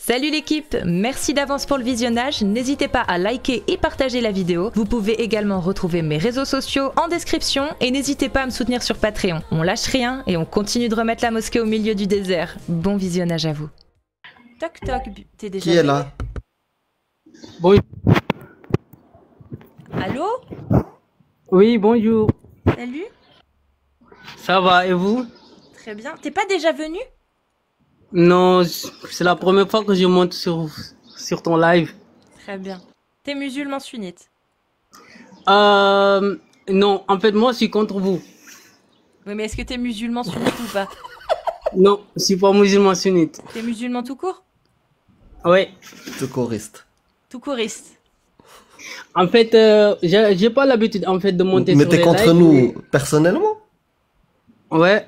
Salut l'équipe, merci d'avance pour le visionnage, n'hésitez pas à liker et partager la vidéo. Vous pouvez également retrouver mes réseaux sociaux en description et n'hésitez pas à me soutenir sur Patreon. On lâche rien et on continue de remettre la mosquée au milieu du désert. Bon visionnage à vous. Toc toc, t'es déjà... Qui est là? Oui. Allô? Oui, bonjour. Salut? Ça va et vous? Très bien. T'es pas déjà venu? Non, c'est la première fois que je monte sur ton live. Très bien. T'es musulman sunnite? Non, en fait, moi, je suis contre vous. Oui, mais est-ce que t'es musulman sunnite ou pas? Non, je suis pas musulman sunnite. T'es musulman tout court? Oui. Tout choriste. Tout couriste. En fait, j'ai pas l'habitude en fait de monter Mais sur t'es les contre lives, nous personnellement? Ouais.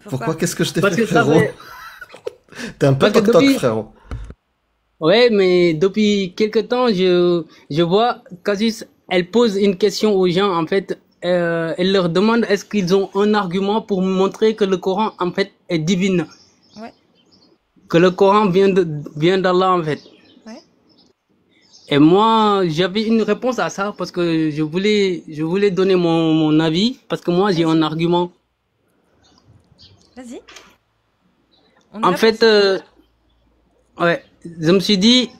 Pourquoi? Qu'est-ce que je t'ai Parce fait, que ça frérot? fait... T'es un peu Parce que toc-toc, depuis- frérot. Ouais, mais depuis quelque temps, je vois Casus, elle pose une question aux gens, en fait, elle leur demande est-ce qu'ils ont un argument pour montrer que le Coran, en fait, est divin. Ouais. Que le Coran vient d'Allah, en fait. Ouais. Et moi, j'avais une réponse à ça parce que je voulais donner mon avis parce que moi, j'ai un argument. Vas-y. On y En va fait, ouais, je me suis dit,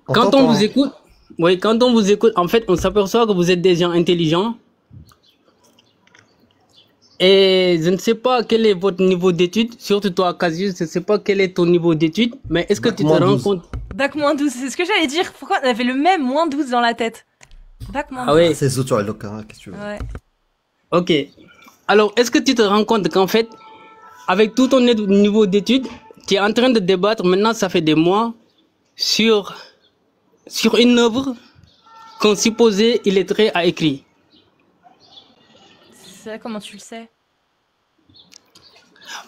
quand on t'entend, vous hein. écoute, oui, quand on vous écoute, en fait, on s'aperçoit que vous êtes des gens intelligents. Et je ne sais pas quel est votre niveau d'études, surtout toi, Cassius, je ne sais pas quel est ton niveau d'études, mais est-ce que Bac tu te moins rends 12. compte? Bac moins 12, c'est ce que j'allais dire. Pourquoi on avait le même moins 12 dans la tête? Bac moins 12. Ah oui, C'est Zoto et Loka, qu'est-ce que tu veux? Ouais. ok. Alors, est-ce que tu te rends compte qu'en fait, avec tout ton niveau d'études, tu es en train de débattre, maintenant ça fait des mois, sur une œuvre qu'un supposé illettré a écrit. Ça, comment tu le sais?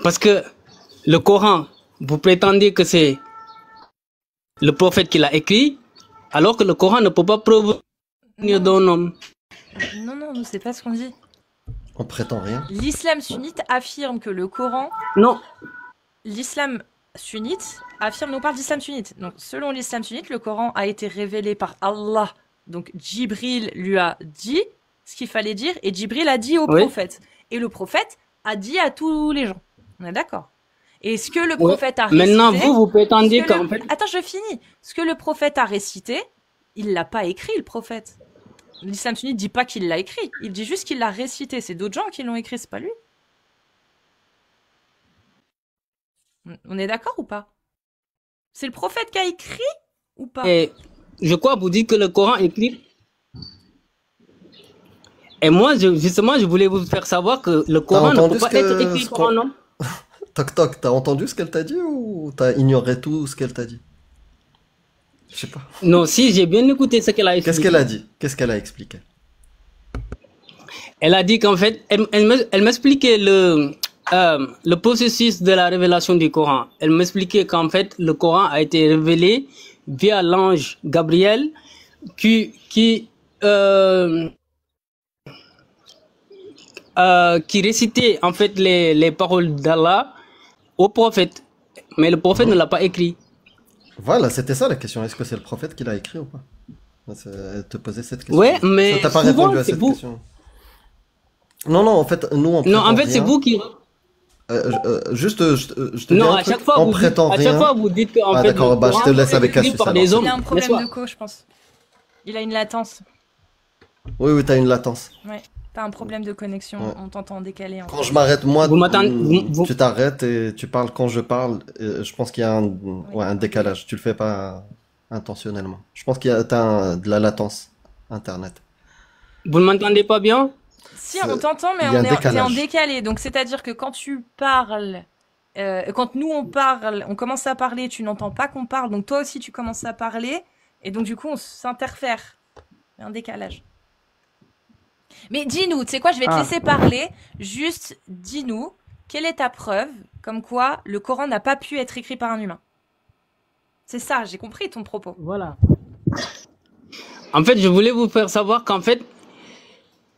Parce que le Coran, vous prétendez que c'est le prophète qui l'a écrit, alors que le Coran ne peut pas provenir d'un homme. Non, non, nous, c'est pas ce qu'on dit. On prétend rien. L'islam sunnite affirme que le Coran... Non, L'islam sunnite affirme... Nous on parle d'islam sunnite. Donc, selon l'islam sunnite, le Coran a été révélé par Allah. Donc, Djibril lui a dit ce qu'il fallait dire, et Djibril a dit au Oui. prophète. Et le prophète a dit à tous les gens. On est d'accord? Et ce que le Ouais. prophète a récité... Maintenant vous prétendez ce que qu'en fait... Attends, je finis. Ce que le prophète a récité, il l'a pas écrit, le prophète. L'islam sunnite dit pas qu'il l'a écrit. Il dit juste qu'il l'a récité. C'est d'autres gens qui l'ont écrit, c'est pas lui. On est d'accord ou pas? C'est le prophète qui a écrit ou pas? Et je crois vous dites que le Coran est écrit. Et moi, justement, je voulais vous faire savoir que le Coran ne entendu peut pas ce que- être écrit ce par qu'on- un homme. Toc-toc, t'as entendu ce qu'elle t'a dit ou t'as ignoré tout ce qu'elle t'a dit? Je sais pas. Non, si, j'ai bien écouté ce qu'elle a expliqué. Qu'est-ce qu'elle a dit? Qu'est-ce qu'elle a expliqué? Elle a dit qu'en fait, elle m'expliquait le processus de la révélation du Coran. Elle m'expliquait qu'en fait, le Coran a été révélé via l'ange Gabriel qui récitait en fait les paroles d'Allah au prophète. Mais le prophète ne l'a pas écrit. Voilà, c'était ça la question. Est-ce que c'est le prophète qui l'a écrit ou pas? Elle te posait cette question. Ouais, mais Ça, t'as pas souvent, répondu à c'est cette vous. question. Non, non, en fait, nous on Non, en prétend fait, c'est rien. vous qui... Juste, je te dis Non, un à truc, chaque fois, on vous dites, prétend à rien. chaque fois, vous dites qu'en Ah, fait, d'accord, le bah, je Coran te laisse est avec écrit Cassius, par alors. des hommes. Il a un n'est-ce problème pas? de co, je pense. Il a une latence. Oui, oui, t'as une latence. Ouais. T'as un problème de connexion. Ouais. On t'entend décalé. En Quand fait. je m'arrête, moi, Vous m'attendez- vous- tu t'arrêtes et tu parles quand je parle. Je pense qu'il y a un décalage. Tu le fais pas intentionnellement. Je pense t'as de la latence Internet. Vous ne m'entendez pas bien? Si, on t'entend, mais il y a un t'es en décalage. décalé. Donc, c'est-à-dire que quand tu parles, quand nous on parle, on commence à parler, tu n'entends pas qu'on parle. Donc, toi aussi, tu commences à parler. Et donc, du coup, on s'interfère. Il y a un décalage. Mais dis-nous, tu sais quoi, je vais te Ah. laisser parler. Juste, dis-nous, quelle est ta preuve comme quoi le Coran n'a pas pu être écrit par un humain? C'est ça, j'ai compris ton propos. Voilà. En fait, je voulais vous faire savoir qu'en fait,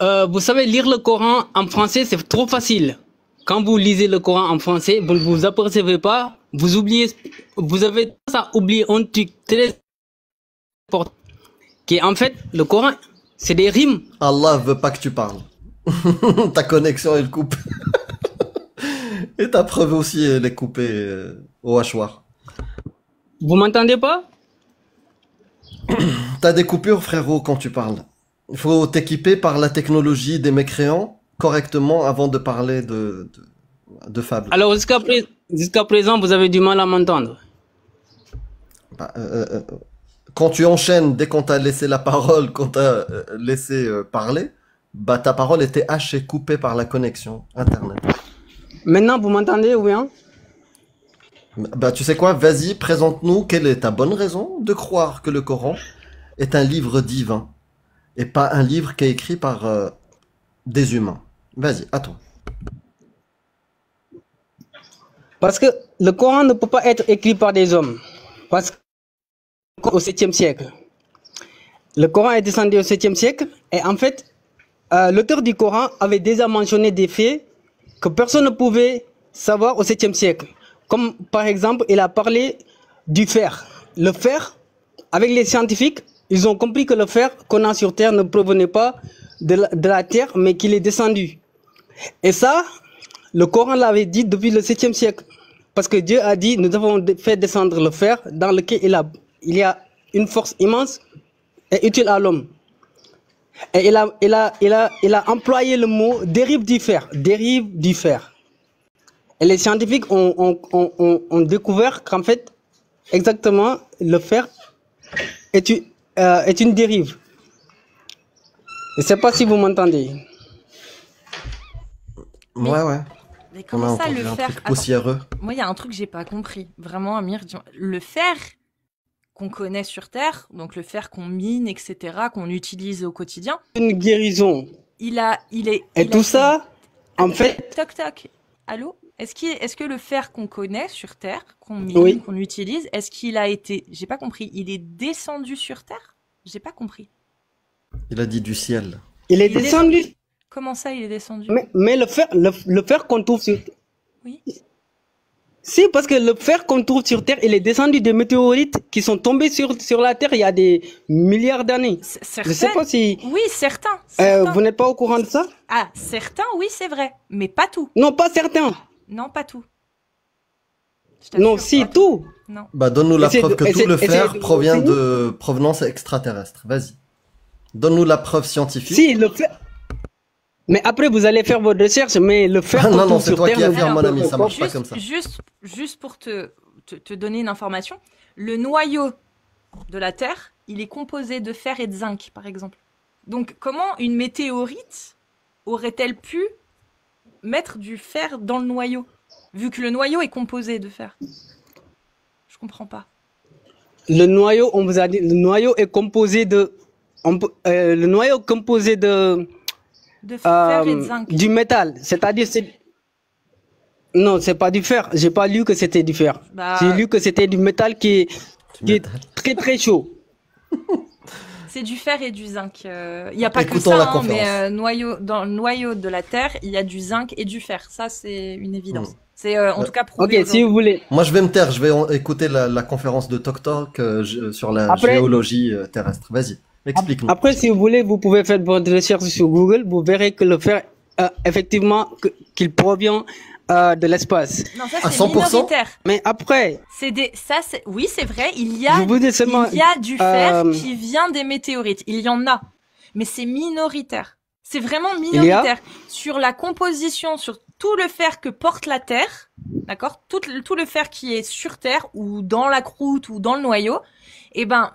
vous savez, lire le Coran en français, c'est trop facile. quand vous lisez le Coran en français, vous ne vous apercevez pas, vous oubliez, vous avez ça oublié un truc très important, qui est en fait, le Coran, c'est des rimes. Allah veut pas que tu parles. Ta connexion, elle coupe. Et ta preuve aussi, elle est coupée au hachoir. Vous m'entendez pas? T'as des coupures, frérot, quand tu parles. Il faut t'équiper par la technologie des mécréants correctement avant de parler de fables. Alors, jusqu'à présent, vous avez du mal à m'entendre. Bah, quand tu enchaînes, dès qu'on t'a laissé la parole, qu'on t'a laissé parler, bah ta parole était hachée, coupée par la connexion Internet. Maintenant, vous m'entendez ou bien? Bah tu sais quoi, vas-y, présente-nous quelle est ta bonne raison de croire que le Coran est un livre divin et pas un livre qui est écrit par des humains. Vas-y, à toi. Parce que le Coran ne peut pas être écrit par des hommes. Parce qu'au 7e siècle, le Coran est descendu au 7e siècle et en fait, l'auteur du Coran avait déjà mentionné des faits que personne ne pouvait savoir au 7e siècle. Comme par exemple, il a parlé du fer. Le fer, avec les scientifiques, ils ont compris que le fer qu'on a sur Terre ne provenait pas de la Terre, mais qu'il est descendu. Et ça, le Coran l'avait dit depuis le 7e siècle. Parce que Dieu a dit, nous avons fait descendre le fer dans lequel il y a une force immense et utile à l'homme. Et il a employé le mot dérive du fer. Dérive du fer. Et les scientifiques ont découvert qu'en fait, exactement, le fer est une dérive. Je ne sais pas si vous m'entendez. Ouais. Mais comment ça, le fer? Poussiéreux. Moi, il y a un truc que j'ai pas compris. Vraiment, Amir, le fer qu'on connaît sur Terre, donc le fer qu'on mine, etc., qu'on utilise au quotidien. Une guérison. Et tout ça, en fait... Toc toc. Allô? Est-ce que le fer qu'on connaît sur Terre, qu'on mine, oui, qu'on utilise, est-ce qu'il a été... J'ai pas compris. Il est descendu sur Terre? J'ai pas compris. Il a dit du ciel. Il est descendu. Comment ça, il est descendu? Mais le fer qu'on trouve sur... Oui. Si, parce que le fer qu'on trouve sur Terre, il est descendu des météorites qui sont tombés sur la Terre il y a des milliards d'années. Je sais pas si... Oui, certains. Vous n'êtes pas au courant de ça? Ah, certains, oui, c'est vrai. Mais pas tout. Non, pas certains. Non, pas tout. Non, si, pas tout. Non. Bah donne-nous la preuve que tout le fer provient de provenance extraterrestre. Vas-y. Donne-nous la preuve scientifique. Si, le fer... Mais après, vous allez faire votre recherche, mais le fer... non, c'est toi qui as fait, mon ami, ça marche pas comme ça. Juste pour te donner une information, le noyau de la Terre, il est composé de fer et de zinc, par exemple. Donc, comment une météorite aurait-elle pu mettre du fer dans le noyau, vu que le noyau est composé de fer? Je comprends pas. Le noyau, on vous a dit, le noyau est composé de... le noyau composé de fer et de zinc. Du métal, c'est-à-dire non, c'est pas du fer. J'ai pas lu que c'était du fer. Bah... J'ai lu que c'était du métal qui est très très chaud. C'est du fer et du zinc. Il y a pas que ça, hein, mais dans le noyau de la Terre, il y a du zinc et du fer. Ça, c'est une évidence. C'est en tout cas prouvé. Ok, si vous voulez. Moi, je vais me taire. Je vais écouter la conférence de Tok Tok sur la géologie terrestre. Vas-y. Explique-nous. Après, si vous voulez, vous pouvez faire votre recherche sur Google. Vous verrez que le fer, effectivement, qu'il provient de l'espace. Non, ça c'est minoritaire. Mais après... Oui, c'est vrai, il y a du fer qui vient des météorites. Il y en a. Mais c'est minoritaire. C'est vraiment minoritaire. Sur la composition, sur tout le fer que porte la Terre, d'accord? Tout le fer qui est sur Terre, ou dans la croûte, ou dans le noyau, eh ben...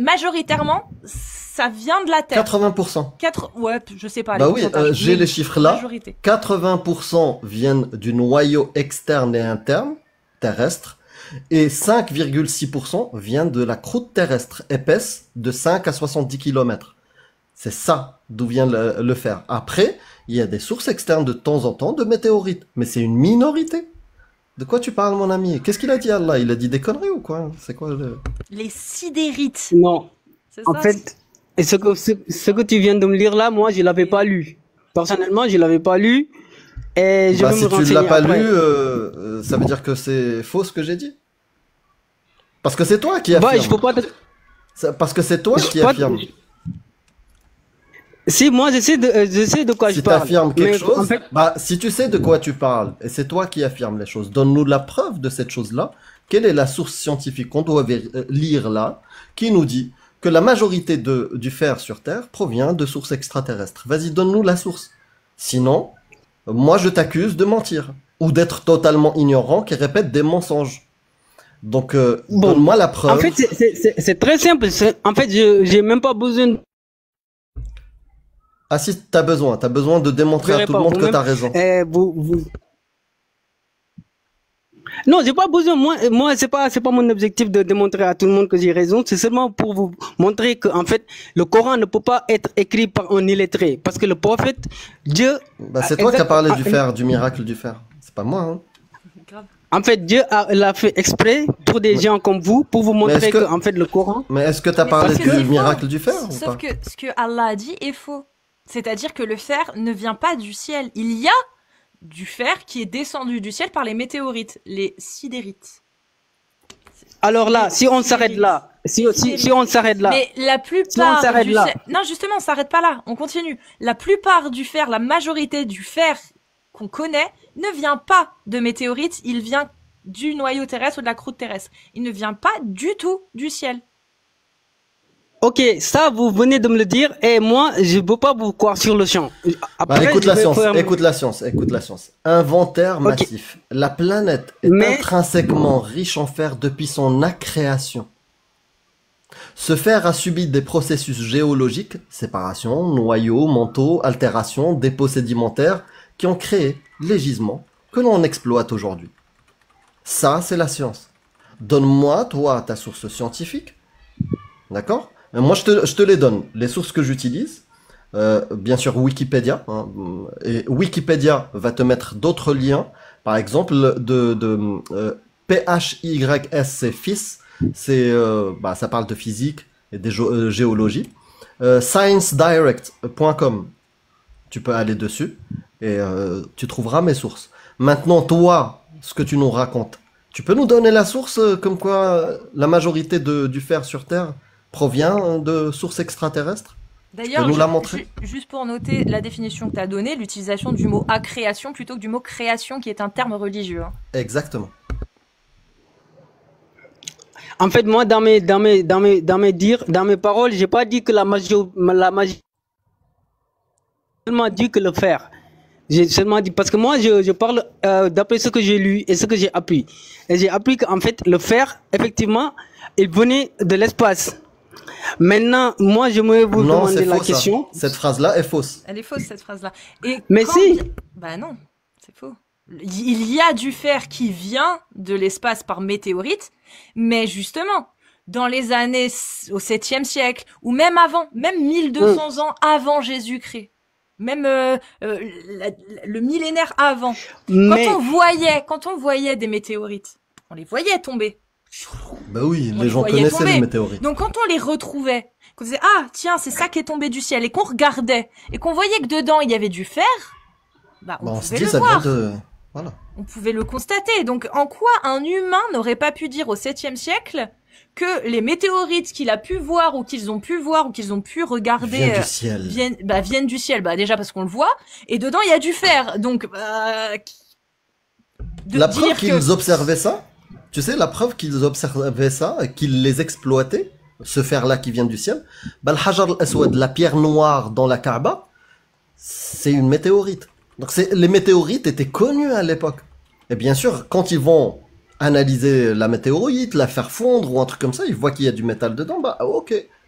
majoritairement, ça vient de la Terre. 80%. Ouais, je sais pas. Bah oui, j'ai les chiffres là. Majorité. 80% viennent du noyau externe et interne, terrestre, et 5,6% viennent de la croûte terrestre, épaisse, de 5 à 70 km. C'est ça d'où vient le fer. Après, il y a des sources externes de temps en temps de météorites, mais c'est une minorité. De quoi tu parles, mon ami? Qu'est-ce qu'il a dit, Allah? Il a dit des conneries ou quoi? C'est quoi les sidérites? Non. En fait, ce que tu viens de me lire là, moi, je l'avais pas lu. Personnellement, je l'avais pas lu. Et je vais si me renseigner tu l'as pas après. lu, ça veut dire que c'est faux ce que j'ai dit. Parce que c'est toi qui affirme. Je peux pas. Parce que c'est toi qui affirme. Si moi je sais de quoi je Si tu parle. affirmes quelque chose, en fait, si tu sais de quoi tu parles, et c'est toi qui affirmes les choses, donne-nous la preuve de cette chose-là. Quelle est la source scientifique qu'on doit lire là, qui nous dit que la majorité du fer sur Terre provient de sources extraterrestres? Vas-y, donne-nous la source. Sinon, moi je t'accuse de mentir, ou d'être totalement ignorant qui répète des mensonges. Donc, donne-moi la preuve. En fait, c'est très simple. En fait, j'ai même pas besoin. Ah si, t'as besoin de démontrer à tout le monde que t'as raison. Non, j'ai pas besoin. Moi, c'est pas mon objectif de démontrer à tout le monde que j'ai raison. C'est seulement pour vous montrer que, en fait, le Coran ne peut pas être écrit par un illettré. Parce que le prophète, Dieu. C'est toi qui as parlé du fer, du miracle du fer. C'est pas moi, hein. En fait, Dieu l'a fait exprès pour des gens comme vous, pour vous montrer que, en fait, le Coran. Mais est-ce que tu as parlé du miracle du fer? Sauf que ce que Allah a dit est faux. C'est-à-dire que le fer ne vient pas du ciel. Il y a du fer qui est descendu du ciel par les météorites, les sidérites. Alors là, si on s'arrête là, si on s'arrête là. Mais la plupart non, justement, on s'arrête pas là. On continue. La plupart du fer, la majorité du fer qu'on connaît ne vient pas de météorites, il vient du noyau terrestre ou de la croûte terrestre. Il ne vient pas du tout du ciel. Ok, ça vous venez de me le dire et moi je peux pas vous croire sur le champ. Après, écoute la science. Inventaire massif. La planète est intrinsèquement riche en fer depuis son accréation. Ce fer a subi des processus géologiques, séparation, noyaux, manteaux, altérations, dépôts sédimentaires, qui ont créé les gisements que l'on exploite aujourd'hui. Ça, c'est la science. Donne-moi, toi, ta source scientifique. D'accord? Moi, je te les donne. Les sources que j'utilise, bien sûr Wikipédia. Hein, et Wikipédia va te mettre d'autres liens. Par exemple, PHYS, c'est fils. Ça parle de physique et de géologie. ScienceDirect.com. Tu peux aller dessus et tu trouveras mes sources. Maintenant, toi, ce que tu nous racontes, tu peux nous donner la source comme quoi la majorité du fer sur Terre provient de sources extraterrestres? D'ailleurs, juste pour noter la définition que tu as donnée, l'utilisation du mot accréation plutôt que du mot création qui est un terme religieux. Hein. Exactement. En fait, moi, dans mes paroles, j'ai pas dit que la magie, seulement dit que le fer. J'ai seulement dit, parce que moi, je parle d'après ce que j'ai lu et ce que j'ai appris. Et j'ai appris qu'en fait, le fer, effectivement, il venait de l'espace. Maintenant, moi, je me vous demander la question. Cette phrase-là est fausse. Elle est fausse, cette phrase-là. Mais si. Bah non, c'est faux. Il y a du fer qui vient de l'espace par météorite, mais dans les années au 7e siècle, ou même avant, même 1200 ans avant Jésus-Christ, même le millénaire avant, quand on voyait des météorites, on les voyait tomber. Bah oui, les gens connaissaient les météorites. Donc quand on les retrouvait, qu'on disait ah tiens c'est ça qui est tombé du ciel et qu'on regardait et qu'on voyait que dedans il y avait du fer, on pouvait le voir. Voilà. On pouvait le constater. Donc en quoi un humain n'aurait pas pu dire au 7e siècle que les météorites qu'il a pu voir ou qu'ils ont pu regarder viennent du ciel. Déjà parce qu'on le voit et dedans il y a du fer. Donc la preuve qu'ils observaient ça. Tu sais, la preuve qu'ils observaient ça, qu'ils les exploitaient, ce fer-là qui vient du ciel, le Hajar al-Aswad, la pierre noire dans la Kaaba, c'est une météorite. Donc les météorites étaient connues à l'époque. Et bien sûr, quand ils vont analyser la météorite, la faire fondre ou un truc comme ça, ils voient qu'il y a du métal dedans,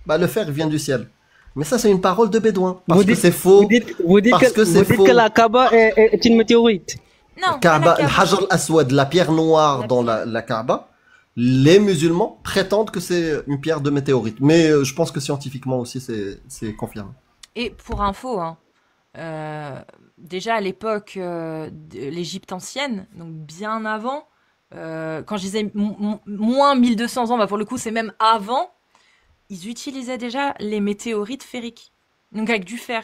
le fer vient du ciel. Mais ça, c'est une parole de bédouin. Parce que c'est faux. Vous dites que la Kaaba est une météorite. Non, Kaaba, le Hajar al-Aswad, la pierre noire dans la Kaaba, les musulmans prétendent que c'est une pierre de météorite. Mais je pense que scientifiquement aussi, c'est confirmé. Et pour info, déjà à l'époque de l'Égypte ancienne, donc bien avant, quand je disais moins 1200 ans, pour le coup c'est même avant, ils utilisaient déjà les météorites ferriques, donc avec du fer.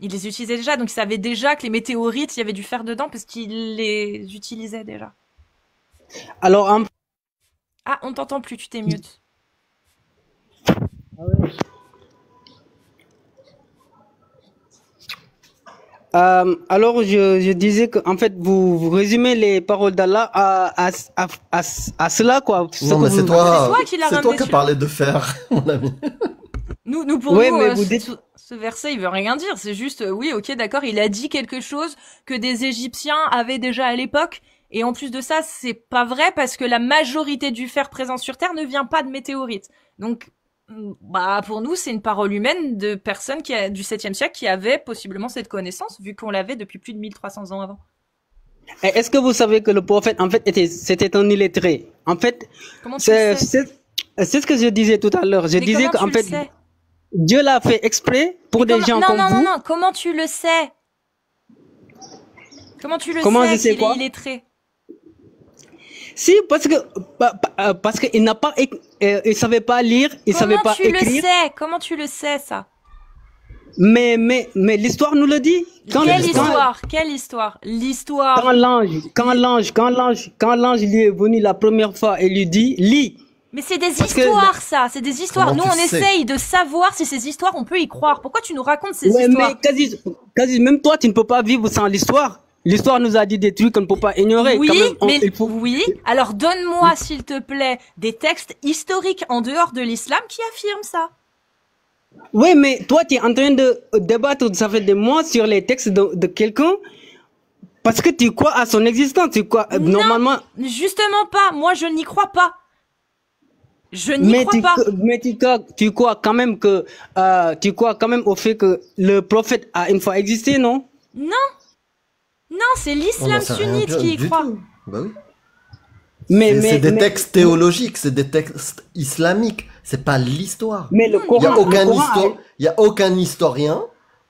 Ils les utilisaient déjà, donc ils savaient déjà que les météorites, il y avait du fer dedans parce qu'ils les utilisaient déjà. Alors, Ah, on t'entend plus, tu t'es mute. alors je disais que en fait vous résumez les paroles d'Allah à cela quoi. Non, mais c'est toi qui l'as c'est toi qui as ramené parlé de fer, mon ami. Nous pour Ouais, nous, mais vous dites- ce verset, il veut rien dire. C'est juste, oui, ok, d'accord, il a dit quelque chose que des Égyptiens avaient déjà à l'époque. Et en plus de ça, c'est pas vrai parce que la majorité du fer présent sur Terre ne vient pas de météorites. Donc, bah, pour nous, c'est une parole humaine de personnes du 7e siècle qui avaient possiblement cette connaissance, vu qu'on l'avait depuis plus de 1300 ans avant. Et est-ce que vous savez que le prophète en fait c'était un illettré? En fait, Comment tu le sais? c'est ce que je disais tout à l'heure. Je Mais disais comment qu'en tu le fait sais? Dieu l'a fait exprès pour des gens comme vous. Non, comment tu le sais? Comment tu le Comment je sais sais qu'il quoi? est illettré? Si, parce qu'il n'a pas, il savait pas lire, il savait pas écrire. Comment tu le sais, ça? Mais l'histoire nous le dit. Quelle histoire? L'histoire. Quand l'ange lui est venu la première fois et lui dit, lis. Mais c'est des histoires, ça. C'est des histoires. Comment Nous, tu on sais essaye de savoir si ces histoires, on peut y croire. Pourquoi tu nous racontes ces Ouais, histoires? mais quasi, même toi, tu ne peux pas vivre sans l'histoire. L'histoire nous a dit des trucs qu'on ne peut pas ignorer. Oui, Quand même, mais oui. Alors donne-moi, s'il te plaît, des textes historiques en dehors de l'islam qui affirment ça. Oui, mais toi, tu es en train de débattre, ça fait des mois, sur les textes de quelqu'un parce que tu crois à son existence. Tu crois, normalement. Justement pas. Moi, je n'y crois pas. Je n'y crois pas. Mais tu crois quand même que, tu crois quand même au fait que le prophète a une fois existé, non? Non. Non, c'est l'islam sunnite qui y croit. Bah oui. C'est des textes théologiques, c'est des textes islamiques, c'est pas l'histoire. Mais le Coran, il y a aucun historien,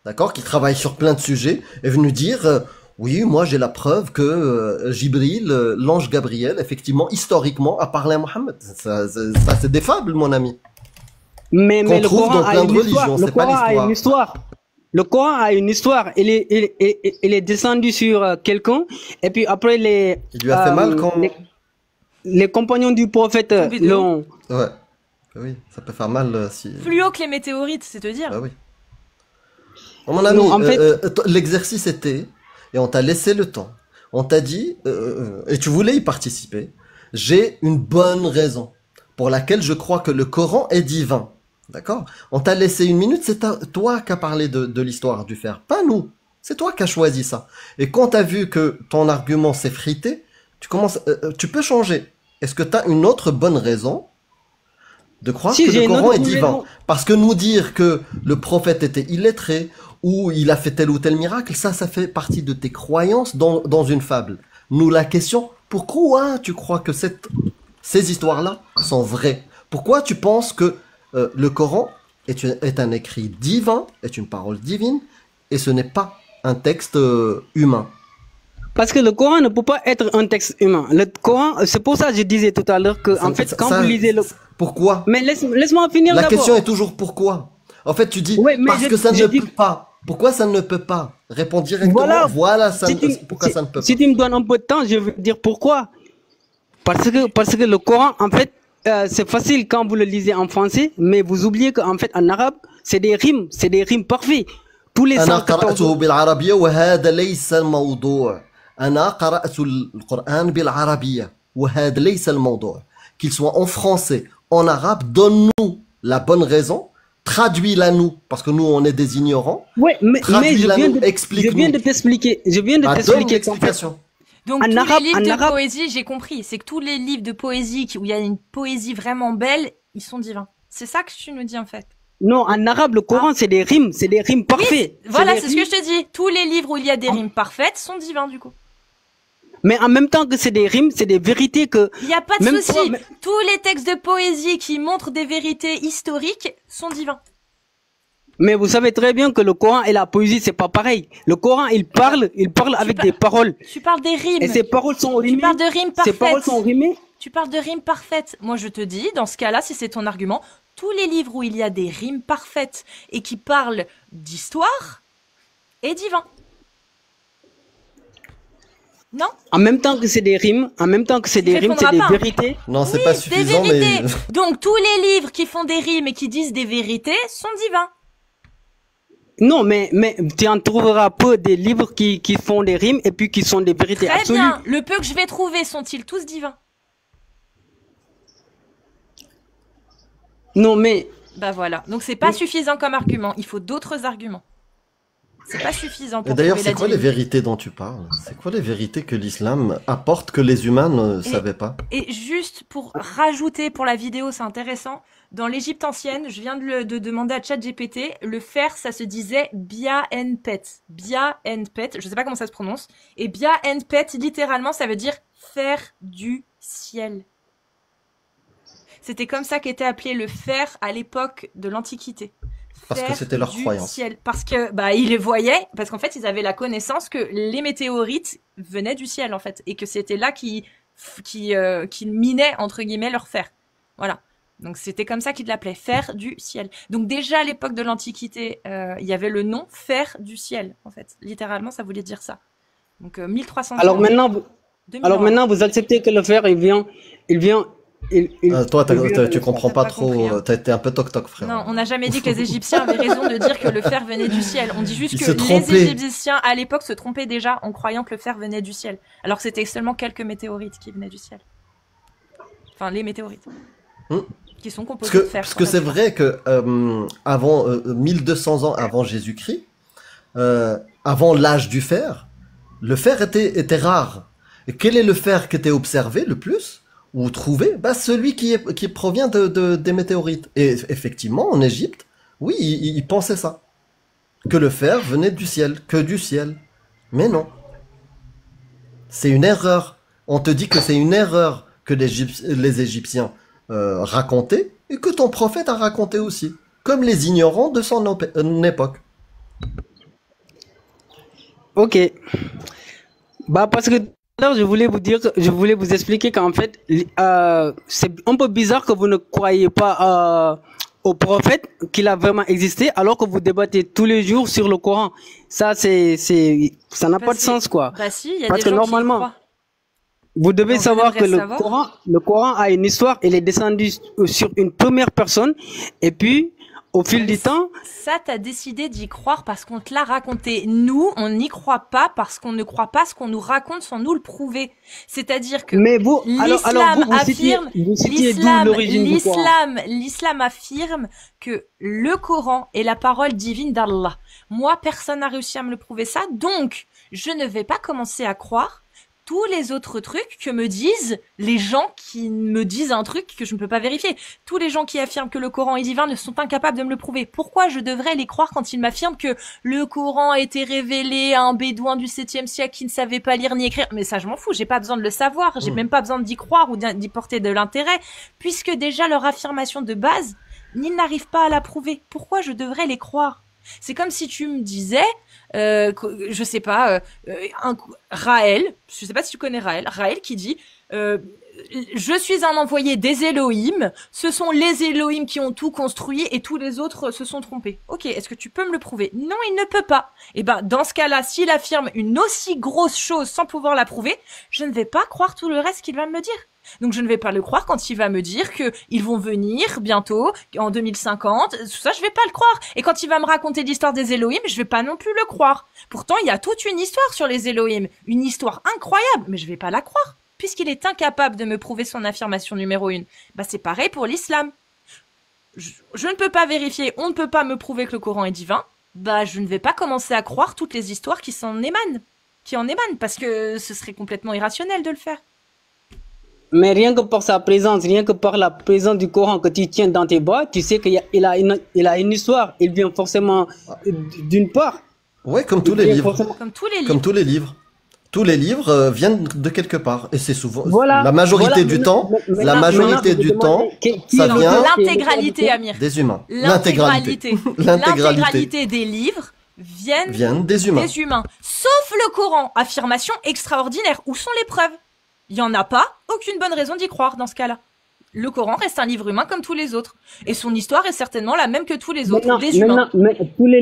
d'accord, qui travaille sur plein de sujets, est venu dire oui, moi j'ai la preuve que Jibril, l'ange Gabriel, effectivement, historiquement, a parlé à Mohammed. Ça c'est des fables, mon ami. Mais le Coran dans plein de religions, c'est pas l'histoire. Le Coran a une histoire. Il est descendu sur quelqu'un et puis après il lui a fait mal quand les compagnons du prophète l'ont. Ouais. Oui, ça peut faire mal si. Plus haut que les météorites, c'est te dire. Bah oui. Mon ami, en fait... l'exercice était, et on t'a laissé le temps. On t'a dit, et tu voulais y participer. J'ai une bonne raison pour laquelle je crois que le Coran est divin. D'accord? On t'a laissé une minute, c'est toi qui as parlé de l'histoire du fer, pas nous. C'est toi qui as choisi ça. Et quand t'as vu que ton argument s'est frité, tu peux changer. Est-ce que t'as une autre bonne raison de croire que le Coran est divin? Parce que nous dire que le prophète était illettré, ou il a fait tel ou tel miracle, ça fait partie de tes croyances dans une fable. Nous, la question, pourquoi tu crois que ces histoires-là sont vraies? Pourquoi tu penses que le Coran est un écrit divin, est une parole divine, et ce n'est pas un texte humain? Parce que le Coran ne peut pas être un texte humain. Le Coran, c'est pour ça que je disais tout à l'heure que, en fait, quand vous lisez le... Pourquoi? Mais laisse-moi finir d'abord. La question est toujours pourquoi. En fait, tu dis, parce que ça ne peut pas. Pourquoi ça ne peut pas? Réponds directement. Voilà pourquoi ça ne peut pas. Si tu me donnes un peu de temps, je vais dire pourquoi. Parce que le Coran, en fait, c'est facile quand vous le lisez en français, mais vous oubliez qu'en fait, en arabe, c'est des rimes parfaites. Tous les أنا قرأته بالعربية وهذا ليس الموضوع. أنا قرأت القرآن بالعربية وهذا ليس الموضوع. Qu'il soit en français, en arabe, donne-nous la bonne raison, traduis-la nous, parce que nous on est des ignorants. Oui, mais je viens de t'expliquer. L'explication. Donc tous les livres de poésie, j'ai compris, c'est que tous les livres de poésie où il y a une poésie vraiment belle, ils sont divins. C'est ça que tu nous dis en fait. Non, en arabe, le Coran, c'est des rimes parfaites. Oui, voilà, c'est ce que je te dis. Tous les livres où il y a des rimes parfaites sont divins du coup. Mais en même temps que c'est des rimes, c'est des vérités que... Il n'y a pas de souci. Tous les textes de poésie qui montrent des vérités historiques sont divins. Mais vous savez très bien que le Coran et la poésie, c'est pas pareil. Le Coran, il parle avec des paroles. Tu parles des rimes. Et ces paroles sont rimées. Tu parles de rimes parfaites. Ces paroles sont rimées. Tu parles de rimes parfaites. Moi, je te dis, dans ce cas-là, si c'est ton argument, tous les livres où il y a des rimes parfaites et qui parlent d'histoire est divin. Non? En même temps que c'est des rimes, c'est des vérités. Non, c'est pas suffisant, des vérités. mais... Donc, tous les livres qui font des rimes et qui disent des vérités sont divins. Non, mais tu en trouveras peu des livres qui font des rimes et puis qui sont des vérités absolues. Très bien. Le peu que je vais trouver, sont-ils tous divins? Non, mais... Bah voilà. Donc, c'est pas suffisant comme argument. Il faut d'autres arguments. C'est pas suffisant pour. Et d'ailleurs, c'est quoi les vérités dont tu parles? C'est quoi les vérités que l'islam apporte que les humains ne savaient pas? Et juste pour rajouter pour la vidéo, c'est intéressant. Dans l'Égypte ancienne, je viens de demander à ChatGPT, le fer, ça se disait Bia en Pet. Bia en Pet, je sais pas comment ça se prononce. Et Bia en Pet, littéralement, ça veut dire fer du ciel. C'était comme ça qu'était appelé le fer à l'époque de l'Antiquité. Parce que c'était leur croyance. Ciel. Parce que ils les voyaient, parce qu'en fait ils avaient la connaissance que les météorites venaient du ciel en fait, et que c'était là qu'ils minaient entre guillemets leur fer. Voilà. Donc c'était comme ça qu'ils l'appelaient, fer du ciel. Donc déjà à l'époque de l'Antiquité, il y avait le nom fer du ciel en fait. Littéralement ça voulait dire ça. Donc 1300. Alors maintenant vous acceptez que le fer il vient. Toi, tu comprends pas trop, t'as été un peu toc-toc, frère. Non, on n'a jamais dit que les Égyptiens avaient raison de dire que le fer venait du ciel. On dit juste que les Égyptiens, à l'époque, se trompaient déjà en croyant que le fer venait du ciel. Alors que c'était seulement quelques météorites qui venaient du ciel. Enfin, les météorites. Qui sont composées de fer. Parce que c'est vrai que avant 1200 ans avant Jésus-Christ, avant l'âge du fer, le fer était rare. Et quel est le fer qui était observé le plus? Ou trouver celui qui provient des météorites. Et effectivement, en Égypte, oui, ils pensaient ça. Que le fer venait du ciel, que du ciel. Mais non. C'est une erreur. On te dit que c'est une erreur que les Égyptiens racontaient, et que ton prophète a raconté aussi. Comme les ignorants de son époque. Ok. Parce que... Alors, je voulais vous expliquer qu'en fait, c'est un peu bizarre que vous ne croyez pas au prophète qu'il a vraiment existé, alors que vous débattez tous les jours sur le Coran. Ça, ça n'a pas de sens, quoi. Bah si, il y a parce des que gens normalement, qui y croient. Vous devez savoir que le Coran a une histoire. Il est descendu sur une première personne, et puis au fil du temps... Ça, t'as décidé d'y croire parce qu'on te l'a raconté. Nous, on n'y croit pas parce qu'on ne croit pas ce qu'on nous raconte sans nous le prouver. C'est-à-dire que l'islam affirme que le Coran est la parole divine d'Allah. Moi, personne n'a réussi à me le prouver ça, donc je ne vais pas commencer à croire tous les autres trucs que me disent les gens qui me disent un truc que je ne peux pas vérifier. Tous les gens qui affirment que le Coran est divin ne sont incapables de me le prouver. Pourquoi je devrais les croire quand ils m'affirment que le Coran a été révélé à un bédouin du 7e siècle qui ne savait pas lire ni écrire? Mais ça, je m'en fous. J'ai pas besoin de le savoir. J'ai même pas besoin d'y croire ou d'y porter de l'intérêt, puisque déjà leur affirmation de base, ils n'arrivent pas à la prouver. Pourquoi je devrais les croire? C'est comme si tu me disais, je sais pas, Raël, je sais pas si tu connais Raël qui dit, je suis un envoyé des Elohim, ce sont les Elohim qui ont tout construit et tous les autres se sont trompés. Ok, est-ce que tu peux me le prouver? Non, il ne peut pas. Et ben, dans ce cas-là, s'il affirme une aussi grosse chose sans pouvoir la prouver, je ne vais pas croire tout le reste qu'il va me dire. Donc je ne vais pas le croire quand il va me dire que ils vont venir bientôt, en 2050, tout ça je vais pas le croire. Et quand il va me raconter l'histoire des Elohim, je vais pas non plus le croire. Pourtant il y a toute une histoire sur les Elohim, une histoire incroyable, mais je vais pas la croire, puisqu'il est incapable de me prouver son affirmation numéro 1. Bah c'est pareil pour l'islam. Je ne peux pas vérifier, on ne peut pas me prouver que le Coran est divin, bah je ne vais pas commencer à croire toutes les histoires qui en émanent, parce que ce serait complètement irrationnel de le faire. Mais rien que par sa présence, rien que par la présence du Coran que tu tiens dans tes bras, tu sais qu'il a une histoire. Il vient forcément d'une part. Ouais, comme tous les livres. Comme tous les livres. Tous les livres viennent de quelque part. Et c'est souvent, voilà, la majorité du temps, ça vient l'intégralité, Amir. Des humains. L'intégralité des livres viennent des humains. Sauf le Coran. Affirmation extraordinaire. Où sont les preuves? Il y en a pas, aucune bonne raison d'y croire dans ce cas-là. Le Coran reste un livre humain comme tous les autres. Et son histoire est certainement la même que tous les autres, des humains. Mais tous les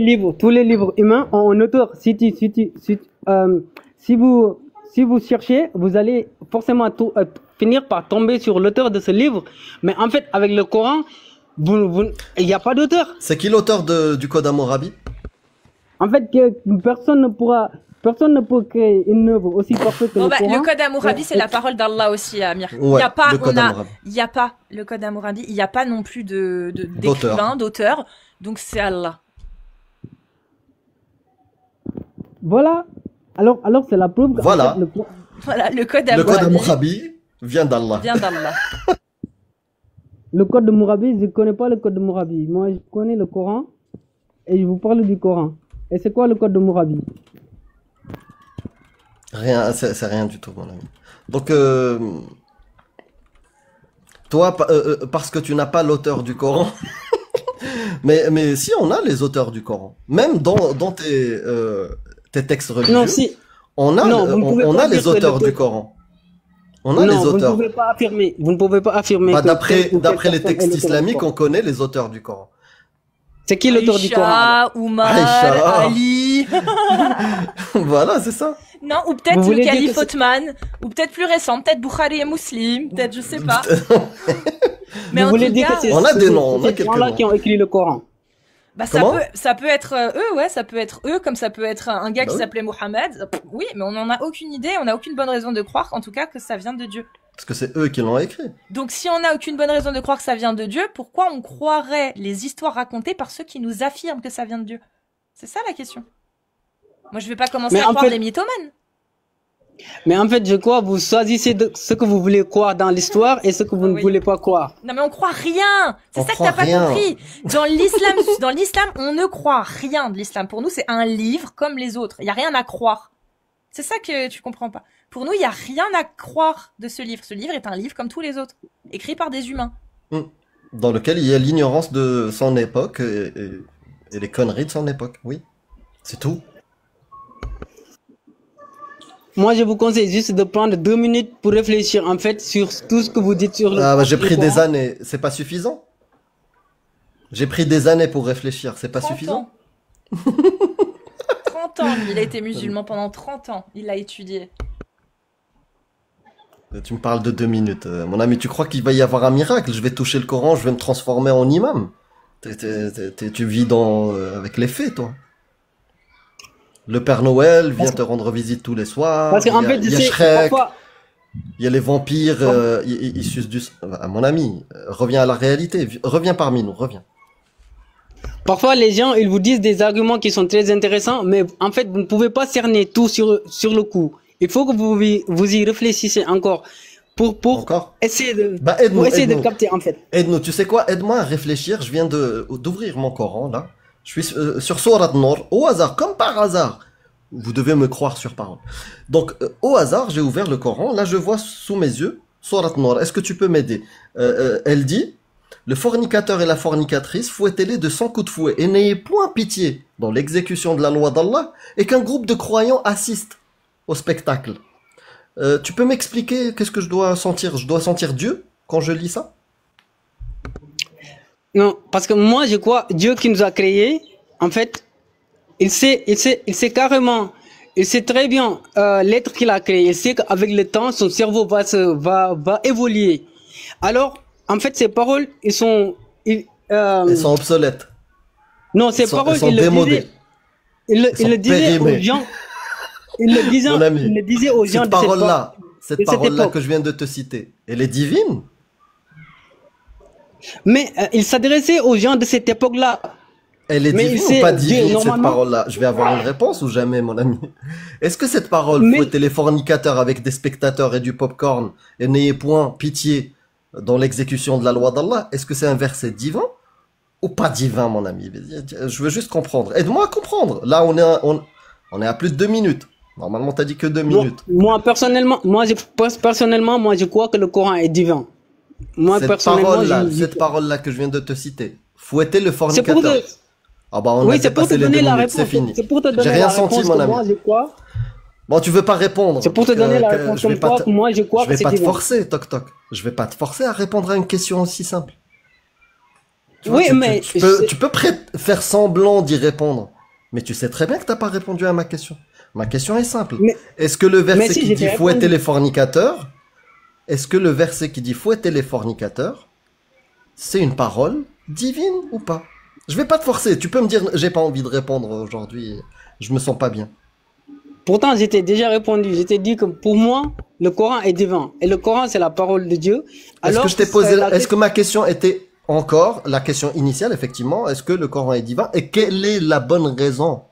livres humains ont un auteur. Si vous cherchez, vous allez forcément finir par tomber sur l'auteur de ce livre. Mais en fait, avec le Coran, il n'y a pas d'auteur. C'est qui l'auteur du Code Hammurabi? En fait, personne ne peut créer une œuvre aussi parfaite que le Coran. Le Code Hammurabi, c'est la parole d'Allah aussi, Amir. Ouais, il n'y a pas le Code Hammurabi, il n'y a pas non plus d'écrivain, d'auteur. Donc c'est Allah. Voilà. Alors c'est la preuve. Voilà. Le Code Hammurabi vient d'Allah. Le Code de Hammurabi, je ne connais pas le Code de Hammurabi. Moi, je connais le Coran et je vous parle du Coran. Et c'est quoi le Code de Hammurabi? Rien, c'est rien du tout, mon ami. Donc, toi, parce que tu n'as pas l'auteur du Coran, mais si on a les auteurs du Coran, même dans tes textes religieux, non, si. on a les auteurs du Coran. On a les auteurs. Vous ne pouvez pas affirmer. D'après les textes islamiques, on connaît les auteurs du Coran. C'est qui l'auteur du Coran? Oumar, Ali. Voilà, c'est ça. Non, ou peut-être le calife Othman, ou peut-être plus récent, peut-être Bukhari et Muslim, peut-être, je sais pas. Mais vous voulez dire que on a des noms, on a quelques noms qui ont écrit le Coran. Bah ça peut être eux, ouais, ça peut être eux, comme ça peut être un gars qui s'appelait Mohammed. Oui, mais on n'en a aucune idée, on n'a aucune bonne raison de croire, en tout cas, que ça vient de Dieu. Parce que c'est eux qui l'ont écrit. Donc si on n'a aucune bonne raison de croire que ça vient de Dieu, pourquoi on croirait les histoires racontées par ceux qui nous affirment que ça vient de Dieu? C'est ça la question. Moi je vais pas commencer à croire des mythomanes. Mais en fait, je crois vous choisissez ce que vous voulez croire dans l'histoire et ce que vous ne voulez pas croire. Non mais on croit rien. C'est ça que t'as pas compris. Dans l'islam, on ne croit rien de l'islam. Pour nous, c'est un livre comme les autres. Il y a rien à croire. C'est ça que tu comprends pas. Pour nous, il y a rien à croire de ce livre. Ce livre est un livre comme tous les autres, écrit par des humains. Dans lequel il y a l'ignorance de son époque et les conneries de son époque. Oui, c'est tout. Moi, je vous conseille juste de prendre 2 minutes pour réfléchir, en fait, sur tout ce que vous dites sur le... j'ai pris des années, c'est pas suffisant? J'ai pris des années pour réfléchir, c'est pas suffisant? 30 ans, il a été musulman pendant 30 ans, il l'a étudié. Tu me parles de 2 minutes. Mon ami, tu crois qu'il va y avoir un miracle? Je vais toucher le Coran, je vais me transformer en imam. Tu vis avec les faits, toi. Le Père Noël vient te rendre visite tous les soirs. Parce qu'en fait, il y a Shrek, il y a les vampires, ils sucent du... Mon ami, reviens à la réalité. Reviens parmi nous, reviens. Parfois, les gens, ils vous disent des arguments qui sont très intéressants, mais en fait, vous ne pouvez pas cerner tout sur le coup. Il faut que vous y réfléchissez encore pour essayer de capter, en fait. Aide-nous, tu sais quoi? Aide-moi à réfléchir. Je viens d'ouvrir mon Coran, là. Je suis sur Sourate Nur, au hasard, comme par hasard. Vous devez me croire sur parole. Donc, au hasard, j'ai ouvert le Coran. Là, je vois sous mes yeux Sourate Nur. Est-ce que tu peux m'aider? Elle dit, le fornicateur et la fornicatrice, fouettez-les de 100 coups de fouet et n'ayez point pitié dans l'exécution de la loi d'Allah et qu'un groupe de croyants assiste au spectacle. Tu peux m'expliquer qu'est-ce que je dois sentir? Je dois sentir Dieu quand je lis ça? Non, parce que moi, je crois, Dieu qui nous a créés, en fait, il sait carrément, il sait très bien l'être qu'il a créé. Il sait qu'avec le temps, son cerveau va évoluer. Alors, en fait, ces paroles, elles sont obsolètes. Non, ces paroles, il le disait aux gens. Il le disait aux gens cette parole-là que je viens de te citer, elle est divine? Mais il s'adressait aux gens de cette époque-là. Elle est divine ou pas divine, cette parole-là? Je vais avoir une réponse ou jamais, mon ami? Est-ce que cette parole, fouettez les fornicateurs avec des spectateurs et du popcorn, et n'ayez point pitié dans l'exécution de la loi d'Allah, est-ce que c'est un verset divin ou pas divin, mon ami? Je veux juste comprendre. Aide-moi à comprendre. Là, on est à plus de 2 minutes. Normalement, t'as dit que 2 minutes. Moi, personnellement, je crois que le Coran est divin. Moi, cette parole-là que je viens de te citer, fouetter le fornicateur. Ah bah, on a dépassé les 2 minutes, c'est fini. J'ai rien senti, mon ami. Bon, tu veux pas répondre. C'est pour te donner la réponse comme quoi, moi je crois que c'est divin. Je vais pas te forcer, toc toc. Je vais pas te forcer à répondre à une question aussi simple. Oui, mais... Tu peux faire semblant d'y répondre. Mais tu sais très bien que t'as pas répondu à ma question. Ma question est simple. Est-ce que le verset qui dit fouetter les fornicateurs, est-ce que le verset qui dit fouetter les fornicateurs, c'est une parole divine ou pas? Je vais pas te forcer. Tu peux me dire, j'ai pas envie de répondre aujourd'hui. Je me sens pas bien. Pourtant, j'étais déjà répondu. Je t'ai dit que pour moi, le Coran est divin. Et le Coran, c'est la parole de Dieu. Est-ce que je t'ai posé, est-ce que ma question était encore la question initiale, effectivement, est-ce que le Coran est divin? Et quelle est la bonne raison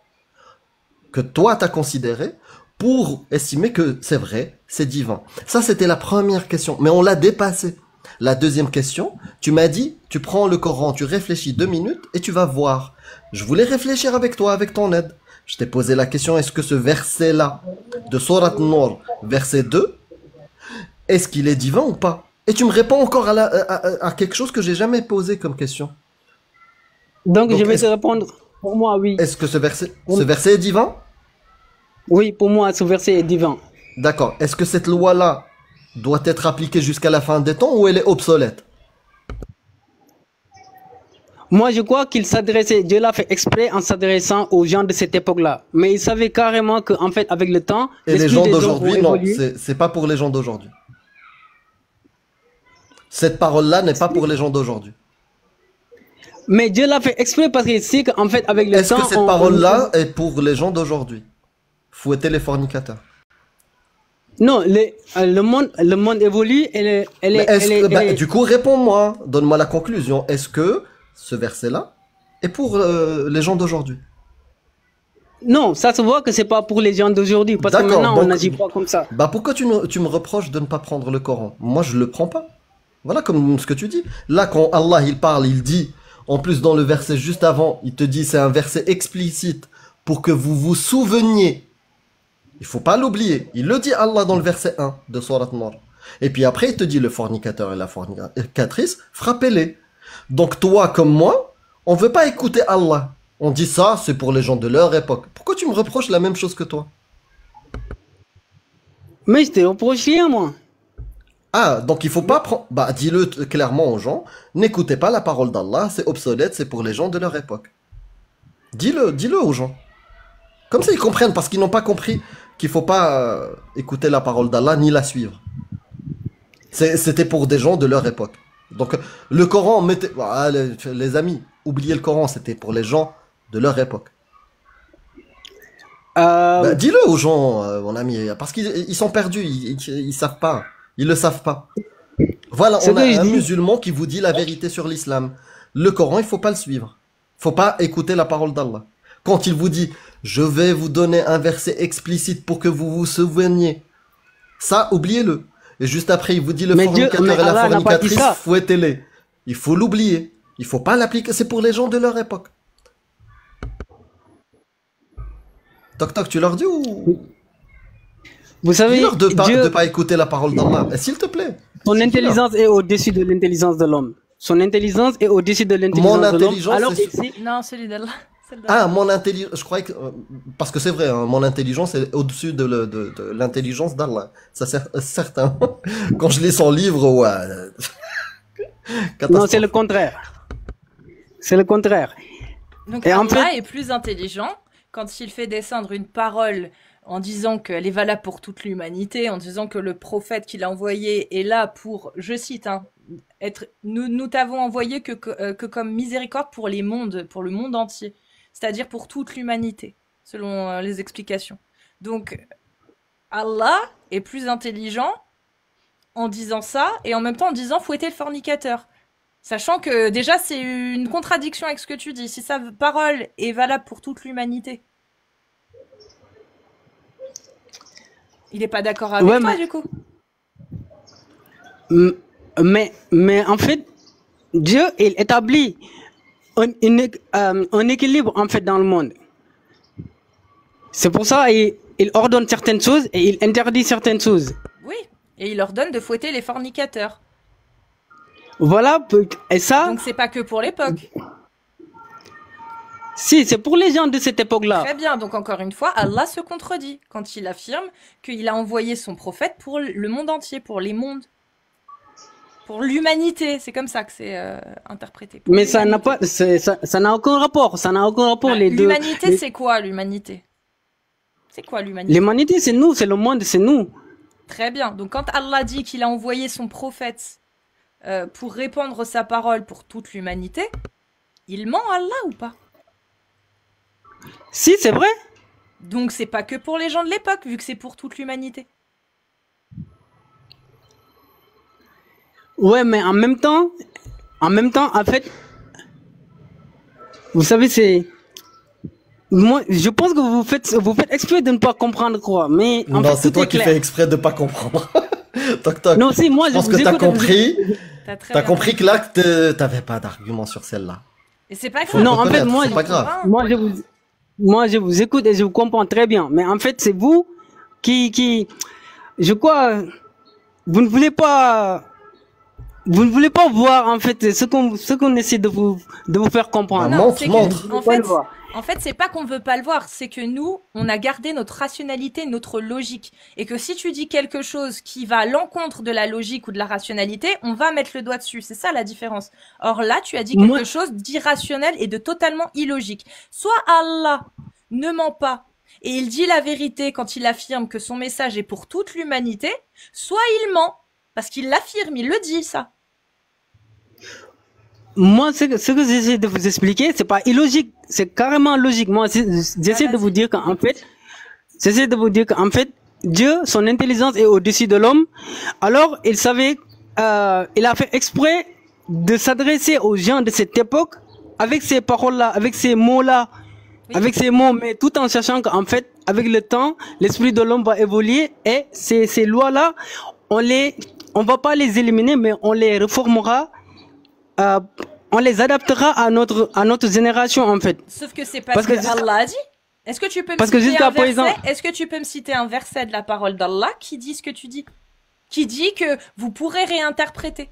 que toi t'as considéré pour estimer que c'est vrai, c'est divin? Ça, c'était la première question, mais on l'a dépassé. La deuxième question, tu m'as dit, tu prends le Coran, tu réfléchis 2 minutes et tu vas voir. Je voulais réfléchir avec toi, avec ton aide. Je t'ai posé la question, est-ce que ce verset-là, de Sourate Nour, verset 2, est-ce qu'il est divin ou pas? Et tu me réponds encore à quelque chose que j'ai jamais posé comme question. Donc je vais te répondre, pour moi, oui. Est-ce que ce verset est divin? Oui, pour moi, ce verset est divin. D'accord. Est-ce que cette loi-là doit être appliquée jusqu'à la fin des temps ou elle est obsolète? Moi, je crois qu'il s'adressait, Dieu l'a fait exprès en s'adressant aux gens de cette époque-là. Mais il savait carrément qu'en fait, avec le temps... Et les gens d'aujourd'hui, non, c'est pas pour les gens d'aujourd'hui. Cette parole-là n'est pas pour les gens d'aujourd'hui. Mais Dieu l'a fait exprès parce qu'il sait qu'en fait, avec le temps... Est-ce que cette parole-là est pour les gens d'aujourd'hui? Fouetter les fornicateurs. Non, le monde évolue, Du coup, réponds-moi, donne-moi la conclusion. Est-ce que ce verset-là est pour les gens d'aujourd'hui? Non, ça se voit que c'est pas pour les gens d'aujourd'hui, parce que maintenant on n'agit pas comme ça. Bah pourquoi tu me reproches de ne pas prendre le Coran? Moi je le prends pas. Voilà comme ce que tu dis. Là quand Allah il parle, il dit, en plus dans le verset juste avant, il te dit c'est un verset explicite pour que vous vous souveniez. Il faut pas l'oublier. Il le dit Allah dans le verset 1 de Sourate Nour. Et puis après il te dit le fornicateur et la fornicatrice, frappez-les. Donc toi comme moi, on veut pas écouter Allah. On dit ça, c'est pour les gens de leur époque. Pourquoi tu me reproches la même chose que toi? Mais je te reproche rien, moi. Ah, donc il faut pas prendre... Bah, dis-le clairement aux gens. N'écoutez pas la parole d'Allah, c'est obsolète, c'est pour les gens de leur époque. Dis-le aux gens. Comme ça, ils comprennent, parce qu'ils n'ont pas compris qu'il faut pas écouter la parole d'Allah, ni la suivre. C'était pour des gens de leur époque. Donc, le Coran, les amis, oubliez le Coran, c'était pour les gens de leur époque. Bah, dis-le aux gens, mon ami, parce qu'ils sont perdus, ils savent pas, ils le savent pas. Voilà, on a un musulman qui vous dit la vérité sur l'islam. Le Coran, il faut pas le suivre. Faut pas écouter la parole d'Allah. Quand il vous dit, je vais vous donner un verset explicite pour que vous vous souveniez, ça, oubliez-le. Et juste après, il vous dit le fornicateur et la fornicatrice, fouettez-les. Il faut l'oublier. Il faut pas l'appliquer. C'est pour les gens de leur époque. Toc toc, tu leur dis ou... Vous savez, dis-leur de pas écouter la parole d'Allah. S'il te plaît. Son intelligence est au-dessus de l'intelligence de l'homme. Son intelligence est au-dessus de l'intelligence de l'homme. Alors, non, celui d'Allah. Ah, mon intelligence, je croyais que... parce que c'est vrai, hein, mon intelligence est au-dessus de l'intelligence d'Allah. Ça c'est certain. Quand je lis son livre, ouais... non, c'est le contraire. C'est le contraire. Donc Allah est plus intelligent quand il fait descendre une parole en disant qu'elle est valable pour toute l'humanité, en disant que le prophète qu'il a envoyé est là pour, je cite, hein, nous t'avons envoyé que comme miséricorde pour les mondes, pour le monde entier. C'est-à-dire pour toute l'humanité, selon les explications. Donc, Allah est plus intelligent en disant ça, et en même temps en disant fouetter le fornicateur. Sachant que déjà, c'est une contradiction avec ce que tu dis. Si sa parole est valable pour toute l'humanité, il n'est pas d'accord avec toi, du coup. Mais en fait, Dieu, il établit un équilibre en fait dans le monde. C'est pour ça il ordonne certaines choses et il interdit certaines choses. Oui, et il ordonne de fouetter les fornicateurs. Voilà, et ça... Donc c'est pas que pour l'époque. Si, c'est pour les gens de cette époque-là. Très bien, donc encore une fois, Allah se contredit quand il affirme qu'il a envoyé son prophète pour le monde entier, pour les mondes. Pour l'humanité, c'est comme ça que c'est interprété. Mais ça n'a pas, ça n'a aucun rapport. Ça n'a aucun rapport les deux. L'humanité, c'est quoi l'humanité? C'est quoi l'humanité? L'humanité, c'est nous, c'est le monde, c'est nous. Très bien. Donc quand Allah dit qu'il a envoyé son prophète pour répandre sa parole pour toute l'humanité, il ment Allah ou pas? Si, c'est vrai. Donc c'est pas que pour les gens de l'époque, vu que c'est pour toute l'humanité. Ouais, mais en même temps, en fait, vous savez, c'est, moi, je pense que vous faites exprès de ne pas comprendre quoi, mais en non, fait, c'est toi qui fais exprès de pas comprendre. Toc toc. Non, si, moi, je pense que t'as compris. T'as compris que là, t'avais pas d'argument sur celle-là. Et c'est pas grave. Non, en fait, moi, je vous écoute et je vous comprends très bien, mais en fait, c'est vous qui, je crois, vous ne voulez pas voir en fait ce qu'on essaie de vous faire comprendre. Non, montre. En fait, c'est pas qu'on veut pas le voir, c'est que nous, on a gardé notre rationalité, notre logique, et que si tu dis quelque chose qui va à l'encontre de la logique ou de la rationalité, on va mettre le doigt dessus. C'est ça la différence. Or là, tu as dit quelque chose d'irrationnel et de totalement illogique. Soit Allah ne ment pas et il dit la vérité quand il affirme que son message est pour toute l'humanité, soit il ment parce qu'il l'affirme, il le dit ça. Moi, ce que j'essaie de vous expliquer, c'est pas illogique, c'est carrément logique. Moi, j'essaie de vous dire qu'en fait, Dieu, son intelligence est au-dessus de l'homme. Alors, il savait, il a fait exprès de s'adresser aux gens de cette époque avec ces paroles-là, avec ces mots-là, avec ces mots, mais tout en sachant qu'en fait, avec le temps, l'esprit de l'homme va évoluer et ces lois-là, on va pas les éliminer, mais on les réformera. On les adaptera à notre génération en fait. Sauf que c'est pas ce que Allah a dit. Est-ce que tu peux me citer un verset de la parole d'Allah qui dit ce que tu dis, qui dit que vous pourrez réinterpréter?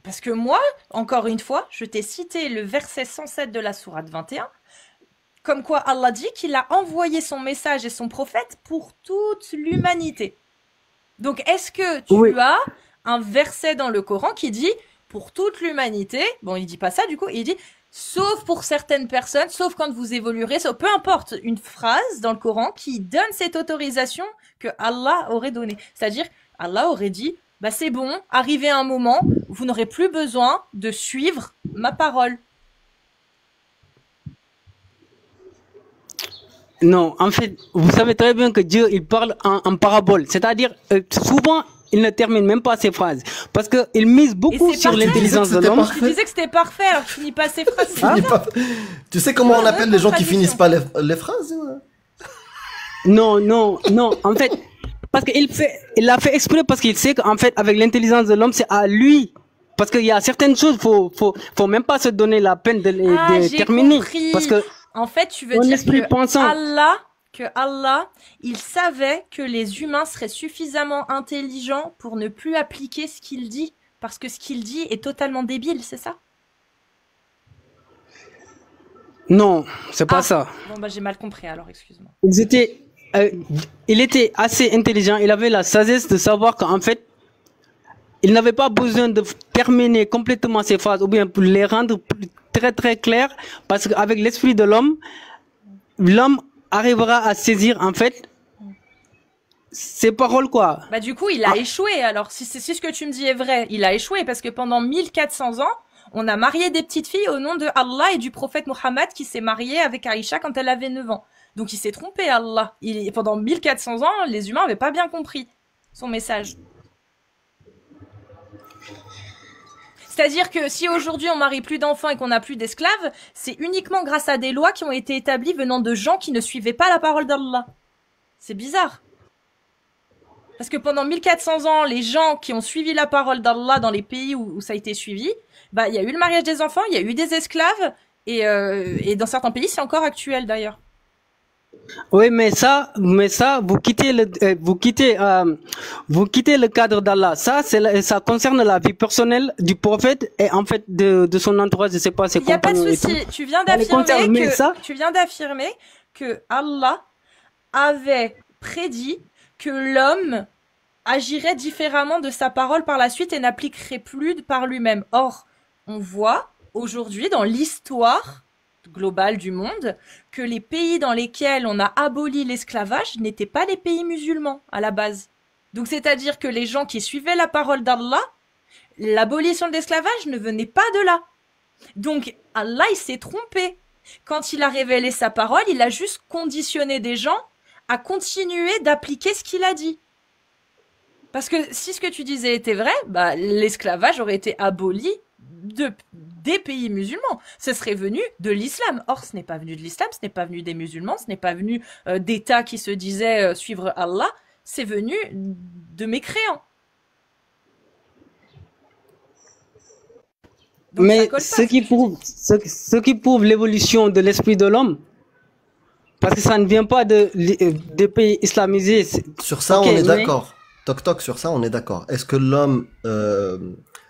Parce que moi, encore une fois, je t'ai cité le verset 107 de la sourate 21, comme quoi Allah dit qu'il a envoyé son message et son prophète pour toute l'humanité. Donc est-ce que tu as un verset dans le Coran qui dit pour toute l'humanité, bon il dit pas ça du coup, il dit sauf pour certaines personnes, sauf quand vous évoluerez, peu importe, une phrase dans le Coran qui donne cette autorisation que Allah aurait donnée. C'est-à-dire, Allah aurait dit, bah c'est bon, arrivé à un moment, vous n'aurez plus besoin de suivre ma parole. Non, en fait, vous savez très bien que Dieu, il parle en parabole. C'est-à-dire, souvent, il ne termine même pas ses phrases. Parce qu'il mise beaucoup sur l'intelligence de l'homme. Tu disais que c'était parfait, alors tu finis pas ses phrases. Tu sais comment on appelle les gens qui finissent pas les phrases? Non. En fait, parce il l'a fait exprès parce qu'il sait qu'en fait, avec l'intelligence de l'homme, c'est à lui. Parce qu'il y a certaines choses, faut même pas se donner la peine de les terminer. Compris. Parce que, en fait, tu veux dire que Allah, il savait que les humains seraient suffisamment intelligents pour ne plus appliquer ce qu'il dit, parce que ce qu'il dit est totalement débile, c'est ça? Non, c'est pas ça. Bon bah j'ai mal compris alors, excuse-moi. Il était assez intelligent, il avait la sagesse de savoir qu'en fait, il n'avait pas besoin de terminer complètement ses phrases, ou bien pour les rendre très très claires, parce qu'avec l'esprit de l'homme arrivera à saisir en fait ces paroles quoi. Bah du coup il a échoué alors, si ce que tu me dis est vrai, il a échoué parce que pendant 1400 ans, on a marié des petites filles au nom de Allah et du prophète Mohammed qui s'est marié avec Aïcha quand elle avait 9 ans. Donc il s'est trompé Allah. Pendant 1400 ans, les humains n'avaient pas bien compris son message. C'est-à-dire que si aujourd'hui on marie plus d'enfants et qu'on n'a plus d'esclaves, c'est uniquement grâce à des lois qui ont été établies venant de gens qui ne suivaient pas la parole d'Allah. C'est bizarre. Parce que pendant 1400 ans, les gens qui ont suivi la parole d'Allah dans les pays où ça a été suivi, bah il y a eu le mariage des enfants, il y a eu des esclaves, et dans certains pays c'est encore actuel d'ailleurs. Oui, vous quittez le cadre d'Allah. Ça concerne la vie personnelle du prophète et en fait de son entourage. Je sais pas, ses compagnons. Il n'y a pas de souci. Tu viens d'affirmer que Allah avait prédit que l'homme agirait différemment de sa parole par la suite et n'appliquerait plus par lui-même. Or, on voit aujourd'hui dans l'histoire globale du monde que les pays dans lesquels on a aboli l'esclavage n'étaient pas les pays musulmans à la base. Donc c'est-à-dire que les gens qui suivaient la parole d'Allah, l'abolition de l'esclavage ne venait pas de là. Donc Allah, il s'est trompé. Quand il a révélé sa parole, il a juste conditionné des gens à continuer d'appliquer ce qu'il a dit. Parce que si ce que tu disais était vrai, bah, l'esclavage aurait été aboli des pays musulmans. Ce serait venu de l'islam. Or, ce n'est pas venu de l'islam, ce n'est pas venu des musulmans, ce n'est pas venu d'États qui se disaient suivre Allah, c'est venu de mécréants. Donc, mais ce qui prouve l'évolution de l'esprit de l'homme, parce que ça ne vient pas des pays islamisés. Sur ça, okay, on est d'accord. Toc, sur ça, on est d'accord. Est-ce que l'homme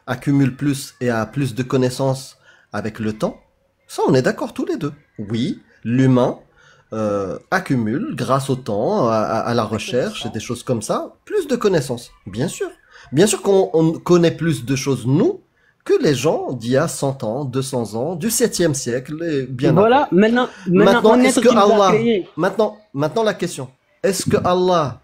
accumule plus et a plus de connaissances avec le temps? Ça, on est d'accord tous les deux. Oui, l'humain accumule, grâce au temps, à la recherche et des choses comme ça, plus de connaissances. Bien sûr. Bien sûr qu'on connaît plus de choses, nous, que les gens d'il y a 100 ans, 200 ans, du 7e siècle, et bien voilà, après. Maintenant, est-ce que Allah... Maintenant, la question. Est-ce que Allah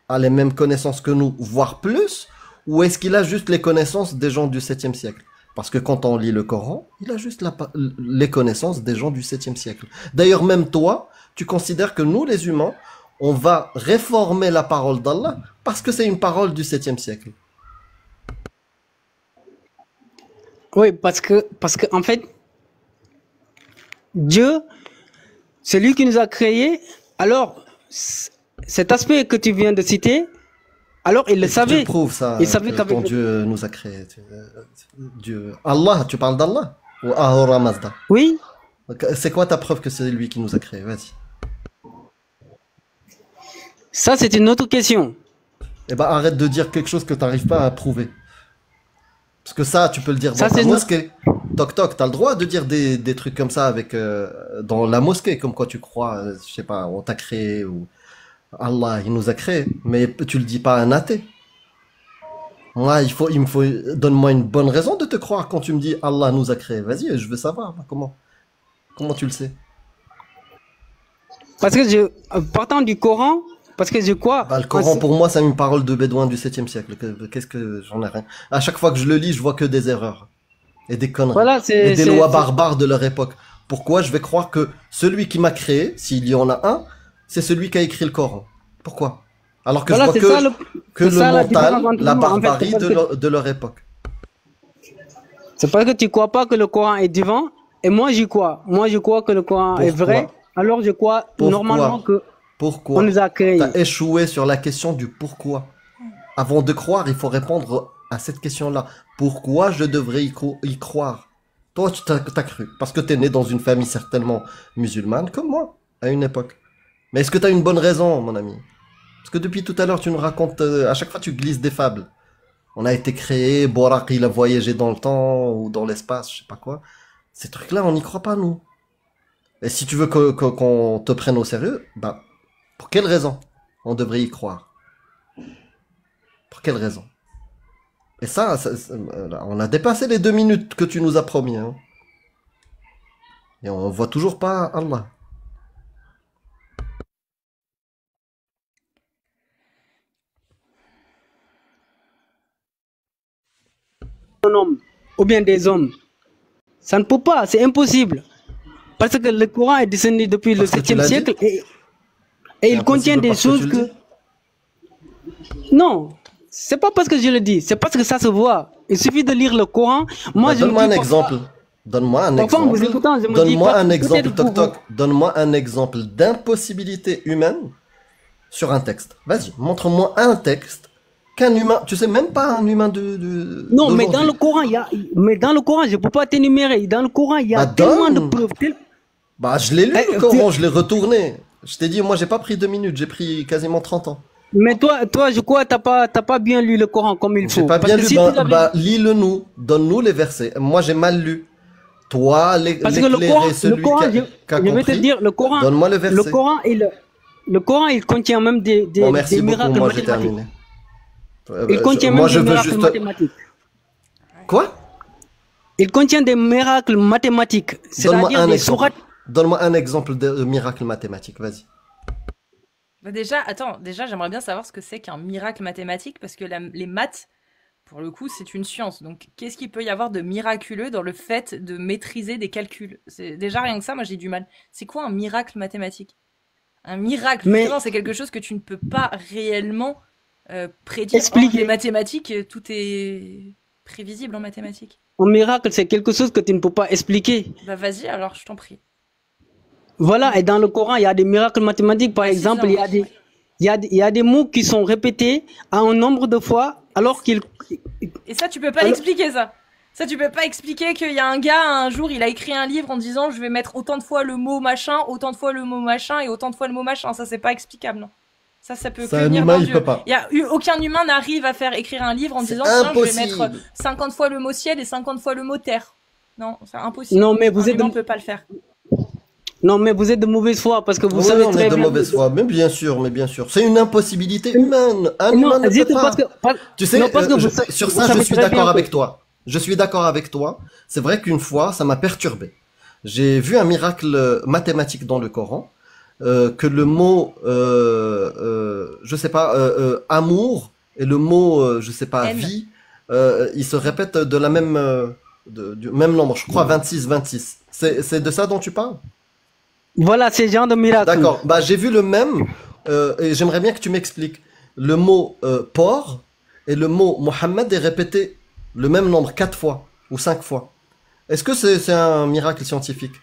a les mêmes connaissances que nous, voire plus, ou est-ce qu'il a juste les connaissances des gens du 7e siècle? Parce que quand on lit le Coran, il a juste les connaissances des gens du 7e siècle. D'ailleurs, même toi, tu considères que nous, les humains, on va réformer la parole d'Allah parce que c'est une parole du 7e siècle. Oui, parce que en fait, Dieu, c'est lui qui nous a créés. Alors, cet aspect que tu viens de citer, alors il le savait. Tu prouves ça, il savait ton Dieu nous a créés. Dieu. Allah, tu parles d'Allah ou Ahura Mazda? Oui. C'est quoi ta preuve que c'est lui qui nous a créés? Vas-y. Ça, c'est une autre question. Eh ben, arrête de dire quelque chose que tu n'arrives pas à prouver. Parce que ça, tu peux le dire dans la mosquée. Toc, t'as le droit de dire des trucs comme ça avec dans la mosquée, comme quoi tu crois, je sais pas, on t'a créé ou Allah, il nous a créés. Mais tu le dis pas à un athée. Moi, il me faut, donne-moi une bonne raison de te croire quand tu me dis Allah nous a créés. Vas-y, je veux savoir comment tu le sais. Parce que partant du Coran. Parce que je crois... le Coran, pour moi, c'est une parole de bédouin du 7e siècle. Qu'est-ce que j'en ai rien. À chaque fois que je le lis, je vois que des erreurs. Et des conneries. Voilà, et des lois barbares de leur époque. Pourquoi je vais croire que celui qui m'a créé, s'il y en a un, c'est celui qui a écrit le Coran? Pourquoi? Alors que je vois que le mental, la barbarie de leur époque. C'est parce que tu crois pas que le Coran est divin, et moi j'y crois. Moi je crois que le Coran est vrai, alors je crois normalement que... Pourquoi? On nous a créé. T'as échoué sur la question du pourquoi. Avant de croire, il faut répondre à cette question-là. Pourquoi je devrais y croire? Toi, tu t'as cru. Parce que t'es né dans une famille certainement musulmane, comme moi, à une époque. Mais est-ce que t'as une bonne raison, mon ami? Parce que depuis tout à l'heure, tu nous racontes... à chaque fois, tu glisses des fables. On a été créé, Borak, il a voyagé dans le temps, ou dans l'espace, je sais pas quoi. Ces trucs-là, on n'y croit pas, nous. Et si tu veux qu'on te prenne au sérieux, bah... pour quelle raison on devrait y croire? Pour quelle raison? Et ça, on a dépassé les 2 minutes que tu nous as promis. Hein. Et on voit toujours pas Allah. Un homme, ou bien des hommes. Ça ne peut pas, c'est impossible. Parce que le Coran est descendu depuis le 7e siècle et il contient des choses que... Non, c'est pas parce que je le dis, c'est parce que ça se voit. Il suffit de lire le Coran. Moi, donne-moi un exemple. Donne-moi un exemple. Donne-moi un exemple, Donne-moi un exemple d'impossibilité humaine sur un texte. Vas-y, montre-moi un texte qu'un humain, tu sais même pas un humain de non, mais dans le Coran, je peux pas t'énumérer. Dans le Coran, il y a tellement de preuves. Bah, je l'ai lu le Coran, je l'ai retourné. Je t'ai dit, moi, j'ai pas pris 2 minutes, j'ai pris quasiment 30 ans. Mais toi, je crois, t'as pas bien lu le Coran comme il faut. J'ai pas bien lu, si lis-le nous, donne-nous les versets. Moi, j'ai mal lu. Toi, parce que le Coran, qui a je vais te dire, donne-moi le verset. Le Coran, il contient même des miracles moi, mathématiques. Il contient même des miracles mathématiques. Quoi? Il contient des miracles mathématiques. C'est-à-dire des sourates. Donne-moi un exemple de miracle mathématique, vas-y. Bah déjà, j'aimerais bien savoir ce que c'est qu'un miracle mathématique, parce que les maths, pour le coup, c'est une science. Donc, qu'est-ce qu'il peut y avoir de miraculeux dans le fait de maîtriser des calculs? C'est déjà rien que ça, moi j'ai du mal. C'est quoi un miracle mathématique? Un miracle, justement, c'est quelque chose que tu ne peux pas réellement prédire. Expliquer. Les mathématiques, tout est prévisible en mathématiques. Un miracle, c'est quelque chose que tu ne peux pas expliquer. Bah vas-y, alors je t'en prie. Voilà, et dans le Coran, il y a des miracles mathématiques. Par exemple, il y a des mots qui sont répétés à un nombre de fois alors qu'ils... Et ça, tu peux pas l'expliquer, ça. Ça, tu peux pas expliquer qu'il y a un gars, un jour, il a écrit un livre en disant je vais mettre autant de fois le mot machin, autant de fois le mot machin et autant de fois le mot machin. Ça, c'est pas explicable, non. Ça peut que venir d'un Dieu. Aucun humain n'arrive à faire écrire un livre en disant je vais mettre 50 fois le mot ciel et 50 fois le mot terre. Non, c'est impossible. Non, mais un humain peut pas le faire. Non, mais vous êtes de mauvaise foi parce que vous savez très bien. On est de mauvaise foi, mais bien sûr. C'est une impossibilité humaine. Un humain ne peut pas. Tu sais, sur ça, je suis d'accord avec toi. Je suis d'accord avec toi. C'est vrai qu'une fois, ça m'a perturbé. J'ai vu un miracle mathématique dans le Coran, que le mot, je sais pas, amour et le mot, je sais pas, vie, ils se répètent de la même, du même nombre. Je crois 26. C'est de ça dont tu parles? Voilà, c'est genre de miracle. D'accord. Bah, j'ai vu le même, et j'aimerais bien que tu m'expliques. Le mot porc et le mot Mohammed est répété le même nombre 4 fois ou 5 fois. Est-ce que c'est un miracle scientifique?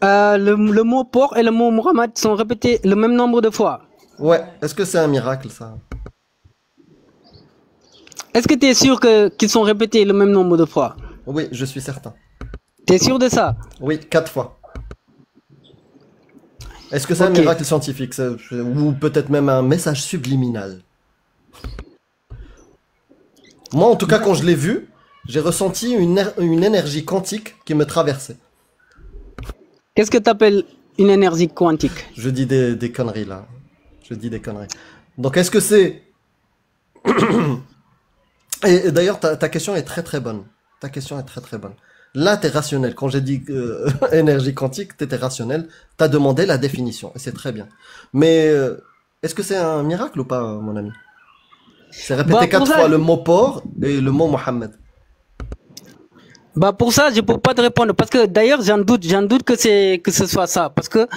Le mot porc et le mot Mohammed sont répétés le même nombre de fois. Ouais. Est-ce que c'est un miracle, ça? Est-ce que tu es sûr qu'ils sont répétés le même nombre de fois? Oui, je suis certain. T'es sûr de ça? Oui, 4 fois. Est-ce que c'est un miracle scientifique ou peut-être même un message subliminal? Moi, en tout cas, quand je l'ai vu, j'ai ressenti une énergie quantique qui me traversait. Qu'est-ce que tu appelles une énergie quantique? Je dis des conneries, là. Je dis des conneries. Donc, est-ce que c'est... Et d'ailleurs, ta question est très très bonne. Ta question est très très bonne. Là, t'es rationnel. Quand j'ai dit énergie quantique, t'étais rationnel. T'as demandé la définition. Et c'est très bien. Mais est-ce que c'est un miracle ou pas, mon ami? C'est répété 4 fois le mot porc et le mot Mohammed. Bah pour ça, je peux pas te répondre. Parce que d'ailleurs, j'en doute que ce soit ça. Parce que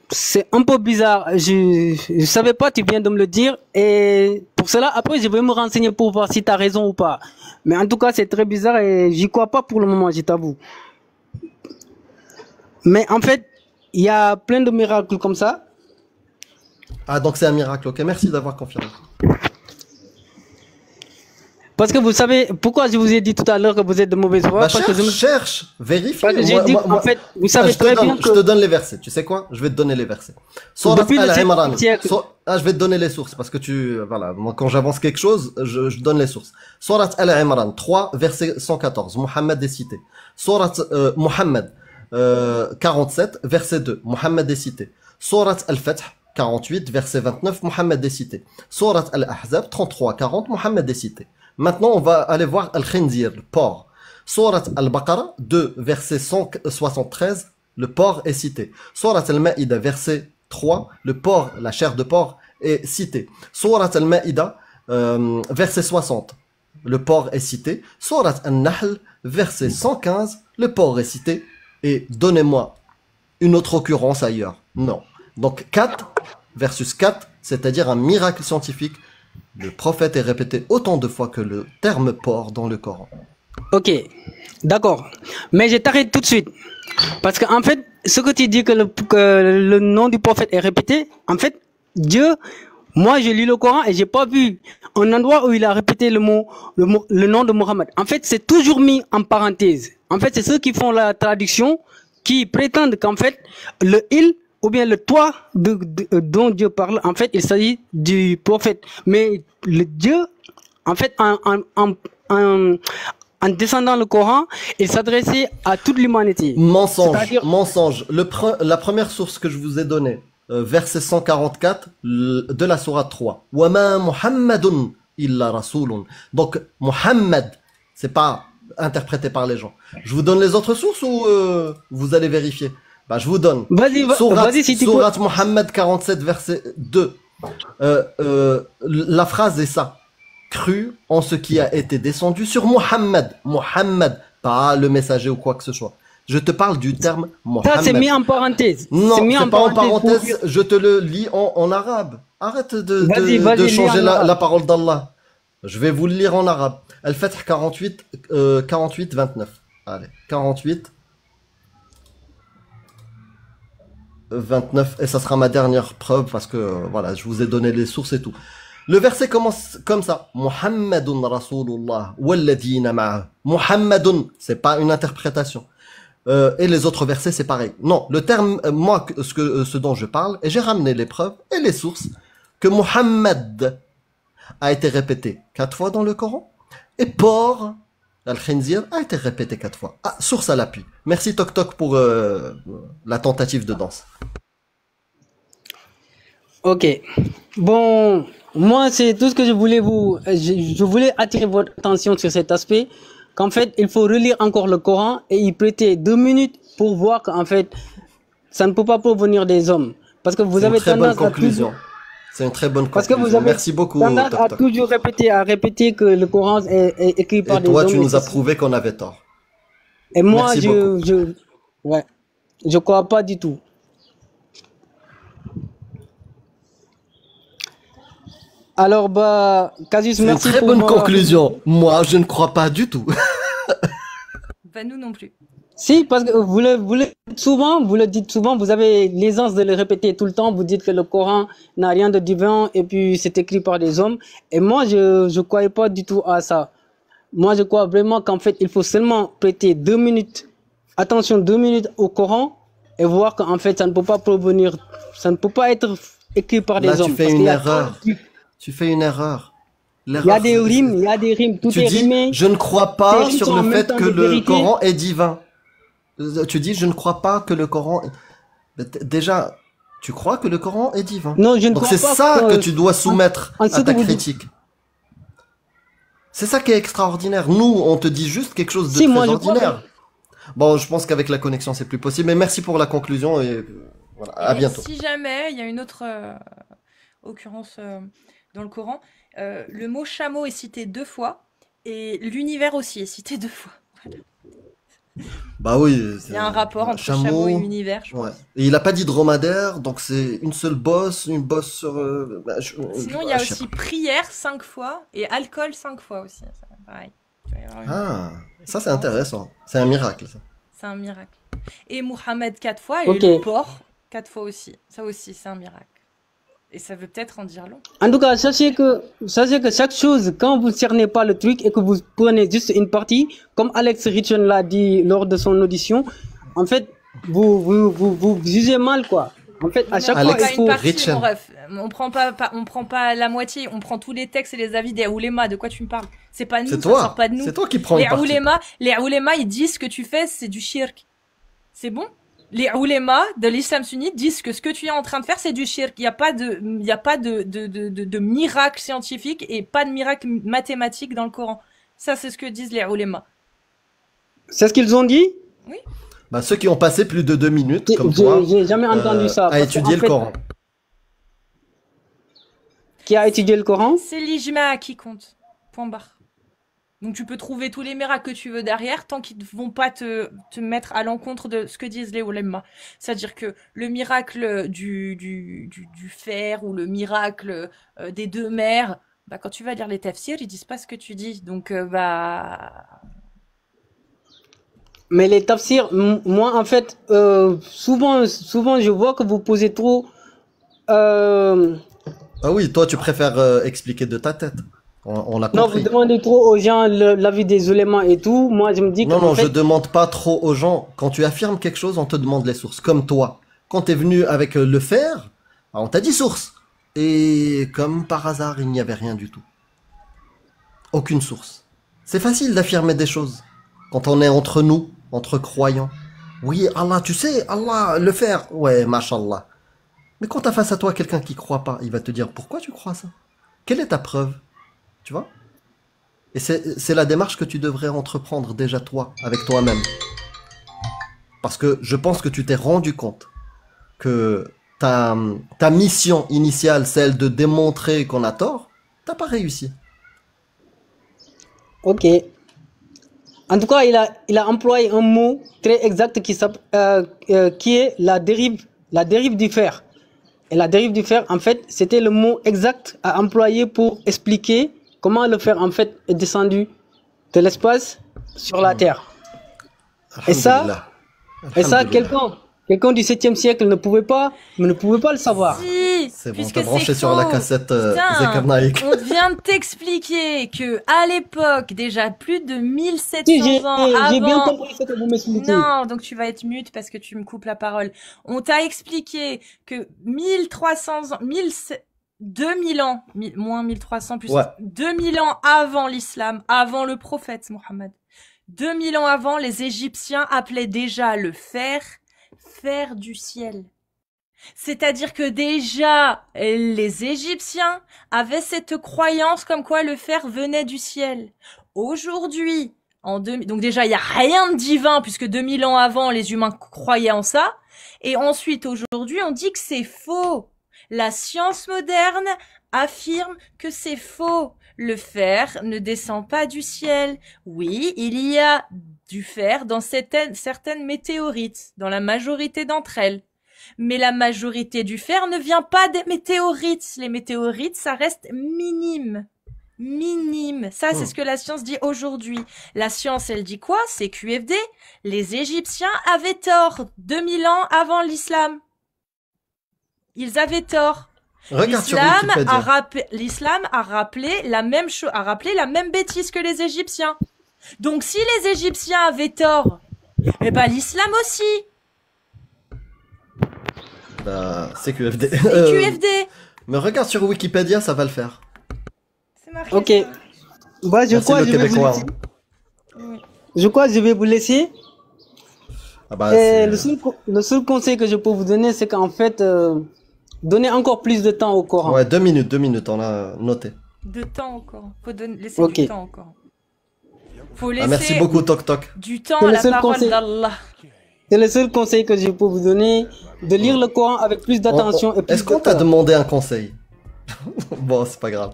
c'est un peu bizarre. Je savais pas, tu viens de me le dire. Et pour cela, après, je vais me renseigner pour voir si tu as raison ou pas. Mais en tout cas, c'est très bizarre et j'y crois pas pour le moment, je t'avoue. Mais en fait, il y a plein de miracles comme ça. Ah, donc c'est un miracle. Ok, merci d'avoir confirmé. Parce que vous savez, pourquoi je vous ai dit tout à l'heure que vous êtes de mauvaise foi? Parce que cherche, vérifie. Parce que j'ai dit, en fait, vous savez très bien que... Je te donne les versets. Tu sais quoi? Je vais te donner les versets. Sourate Al-Imran. Je vais te donner les sources parce que voilà, moi quand j'avance quelque chose, je donne les sources. Sourate Al-Imran 3, verset 114. Mohammed est cité. Sourate Mohammed 47, verset 2. Mohammed est cité. Sourate Al-Fath 48, verset 29. Mohammed est cité. Sourate Al-Ahzab 33, 40. Mohammed est cité. Maintenant, on va aller voir Al-Khinzir, le porc. Surat Al-Baqarah 2, verset 173, le porc est cité. Surat Al-Ma'ida, verset 3, le porc, la chair de porc est cité. Surat Al-Ma'ida, verset 60, le porc est cité. Surat Al-Nahl, verset 115, le porc est cité. Et donnez-moi une autre occurrence ailleurs. Non. Donc 4 versus 4, c'est-à-dire un miracle scientifique. Le prophète est répété autant de fois que le terme porc dans le Coran. Ok, d'accord. Mais je t'arrête tout de suite. Parce qu'en fait, ce que tu dis que le nom du prophète est répété, en fait, Dieu, moi je lis le Coran et j'ai pas vu un endroit où il a répété le nom de Mohammed. En fait, c'est toujours mis en parenthèse. En fait, c'est ceux qui font la traduction qui prétendent qu'en fait, le il ou bien le toi dont Dieu parle, en fait, il s'agit du prophète. Mais le Dieu, en fait, en descendant le Coran, il s'adressait à toute l'humanité. Mensonge. La première source que je vous ai donnée, verset 144 de la sourate 3. Wama Muhammadun illa rasulun. Donc, Muhammad, c'est pas interprété par les gens. Je vous donne les autres sources ou vous allez vérifier? Bah, je vous donne. Vas-y, si tu peux. Sourate Muhammad 47, verset 2. La phrase est ça. Cru en ce qui a été descendu sur Muhammad. Muhammad, pas le messager ou quoi que ce soit. Je te parle du terme Muhammad. Ça, c'est mis en parenthèse. Non, c'est pas en parenthèse. Je te le lis en arabe. Arrête de changer la parole d'Allah. Je vais vous le lire en arabe. Al-Fath 48, 29. Allez, 48, 29. Et ça sera ma dernière preuve parce que, voilà, je vous ai donné les sources et tout. Le verset commence comme ça. Muhammadun Rasulullah walladina ma'ah. Muhammadun, c'est pas une interprétation. Et les autres versets, c'est pareil. Non, le terme, moi, ce dont je parle, et j'ai ramené les preuves et les sources, que Muhammad a été répété 4 fois dans le Coran, et Por, Al-Khinzir, a été répété 4 fois. Ah, source à l'appui. Merci Tok Tok pour la tentative de danse. Ok. Bon, moi, c'est tout ce que je voulais je voulais attirer votre attention sur cet aspect, qu'en fait, il faut relire encore le Coran et y prêter 2 minutes pour voir qu'en fait, ça ne peut pas provenir des hommes. Parce que vous avez tendance à toujours... C'est une très bonne conclusion. Parce que vous avez Merci beaucoup. tendance à toujours répéter que le Coran est écrit par des hommes. Et toi, tu nous as prouvé qu'on avait tort. Et moi, je crois pas du tout. Alors, bah, Casus, merci. C'est une très bonne conclusion. Moi, je ne crois pas du tout. Bah, nous non plus. Si, parce que vous le dites souvent, vous avez l'aisance de le répéter tout le temps. Vous dites que le Coran n'a rien de divin et puis c'est écrit par des hommes. Et moi, je croyais pas du tout à ça. Moi, je crois vraiment qu'en fait, il faut seulement prêter 2 minutes, attention, 2 minutes au Coran et voir qu'en fait, ça ne peut pas provenir, ça ne peut pas être écrit par des hommes. Tu fais une erreur. Tu fais une erreur. Il y a des rimes, tout est rimé. Je ne crois pas sur le fait que le Coran est divin. Tu dis, je ne crois pas que le Coran... Déjà, tu crois que le Coran est divin. Non, je ne crois pas. Donc c'est ça que tu dois soumettre à ta critique. C'est ça qui est extraordinaire. Nous, on te dit juste quelque chose de très ordinaire. Bon, je pense qu'avec la connexion, c'est plus possible. Mais merci pour la conclusion et voilà, à bientôt. Si jamais, il y a une autre occurrence dans le Coran, le mot chameau est cité 2 fois et l'univers aussi est cité 2 fois. Voilà. Bah oui. Il y a un rapport entre chameau et univers, je pense. Et il a pas dit dromadaire, donc c'est une seule bosse, une bosse sur... Sinon, il y a aussi prière 5 fois et alcool 5 fois aussi. Pareil. Ah, ça c'est intéressant. C'est un miracle, ça. C'est un miracle. Et Mohamed 4 fois et le porc 4 fois aussi. Ça aussi, c'est un miracle. Et ça veut peut-être en dire long. En tout cas, sachez que chaque chose, quand vous ne cernez pas le truc et que vous prenez juste une partie, comme Alex Richon l'a dit lors de son audition, en fait, vous jugez mal, quoi. En fait, à chaque fois, il faut... On prend pas la moitié, on prend tous les textes et les avis des oulémas. De quoi tu me parles? C'est pas nous, ça sort pas de nous. C'est toi qui prends une partie. Les oulémas, ils disent ce que tu fais, c'est du shirk. C'est bon? Les oulémas de l'islam sunnite disent que ce que tu es en train de faire, c'est du shirk. Il n'y a pas de miracle scientifique et pas de miracle mathématique dans le Coran. Ça, c'est ce que disent les oulémas. C'est ce qu'ils ont dit? Oui. Bah, ceux qui ont passé plus de 2 minutes, comme toi, j'ai jamais entendu ça. À étudier le Coran. Qui a étudié le Coran? C'est l'ijma qui compte. Point barre. Donc tu peux trouver tous les miracles que tu veux derrière tant qu'ils ne vont pas te mettre à l'encontre de ce que disent les oulémas. C'est-à-dire que le miracle du fer ou le miracle des 2 mers, bah quand tu vas lire les tafsirs, ils disent pas ce que tu dis. Donc Mais les tafsirs, moi en fait, souvent je vois que vous posez trop... Ah oui, toi tu préfères expliquer de ta tête. On l'a Non, vous compris. demandez trop aux gens l'avis des ulémas et tout. Moi, je me dis Non, qu'en non, je fait, demande pas trop aux gens. Quand tu affirmes quelque chose, on te demande les sources. Comme toi. Quand t'es venu avec le fer, on t'a dit source. Et comme par hasard, il n'y avait rien du tout. Aucune source. C'est facile d'affirmer des choses. Quand on est entre nous, entre croyants. Oui, Allah, tu sais, Allah, le fer. Ouais, mashallah. Mais quand t'as face à toi quelqu'un qui croit pas, il va te dire pourquoi tu crois ça? Quelle est ta preuve? Tu vois? Et c'est la démarche que tu devrais entreprendre déjà toi, avec toi-même. Parce que je pense que tu t'es rendu compte que ta mission initiale, celle de démontrer qu'on a tort, t'as pas réussi. ok. En tout cas, il a employé un mot très exact qui est la dérive du fer. Et la dérive du fer, en fait, c'était le mot exact à employer pour expliquer comment le fer, en fait, est descendu de l'espace sur la Terre. Et ça, Alhamdulillah. quelqu'un du 7e siècle ne pouvait pas le savoir. Si, C'est bon, puisque t'as branché c'est sur la faux. cassette Putain, Zekar Naik. on vient de t'expliquer que à l'époque, déjà plus de Si, 1700 ans j'ai bien avant... compris ce que vous m'expliquez. Non, donc tu vas être mute parce que tu me coupes la parole. On t'a expliqué que 1300 ans, 2000 ans, moins 1300 plus Ouais. 2000 ans avant l'islam, avant le prophète Mohammed. 2000 ans avant, les Égyptiens appelaient déjà le fer du ciel. C'est-à-dire que déjà, les Égyptiens avaient cette croyance comme quoi le fer venait du ciel. Aujourd'hui, donc déjà, il n'y a rien de divin puisque 2000 ans avant, les humains croyaient en ça. Et ensuite, aujourd'hui, on dit que c'est faux. La science moderne affirme que c'est faux. Le fer ne descend pas du ciel. Oui, il y a du fer dans certaines météorites, dans la majorité d'entre elles. Mais la majorité du fer ne vient pas des météorites. Les météorites, ça reste minime. Minime. Ça, c'est ce que la science dit aujourd'hui. La science, elle dit quoi? C'est QFD. Les Égyptiens avaient tort 2000 ans avant l'islam. Ils avaient tort. Regarde sur Wikipédia. L'islam a rappelé la même bêtise que les Égyptiens. Donc, si les Égyptiens avaient tort, eh ben, l'islam aussi. Bah, c'est QFD. C'est QFD. Mais regarde sur Wikipédia, ça va le faire. C'est marqué. Ok. Bah, je crois que je vais vous laisser. Ah bah, Et le seul conseil que je peux vous donner, c'est qu'en fait, donnez encore plus de temps au Coran. Ouais, 2 minutes, on a noté. De temps encore. Faut laisser du temps encore. Faut laisser merci beaucoup, Toc Toc. du temps à la parole d'Allah. C'est le seul conseil que je peux vous donner, de lire le Coran avec plus d'attention et plus Est-ce qu'on t'a demandé un conseil? Bon, c'est pas grave.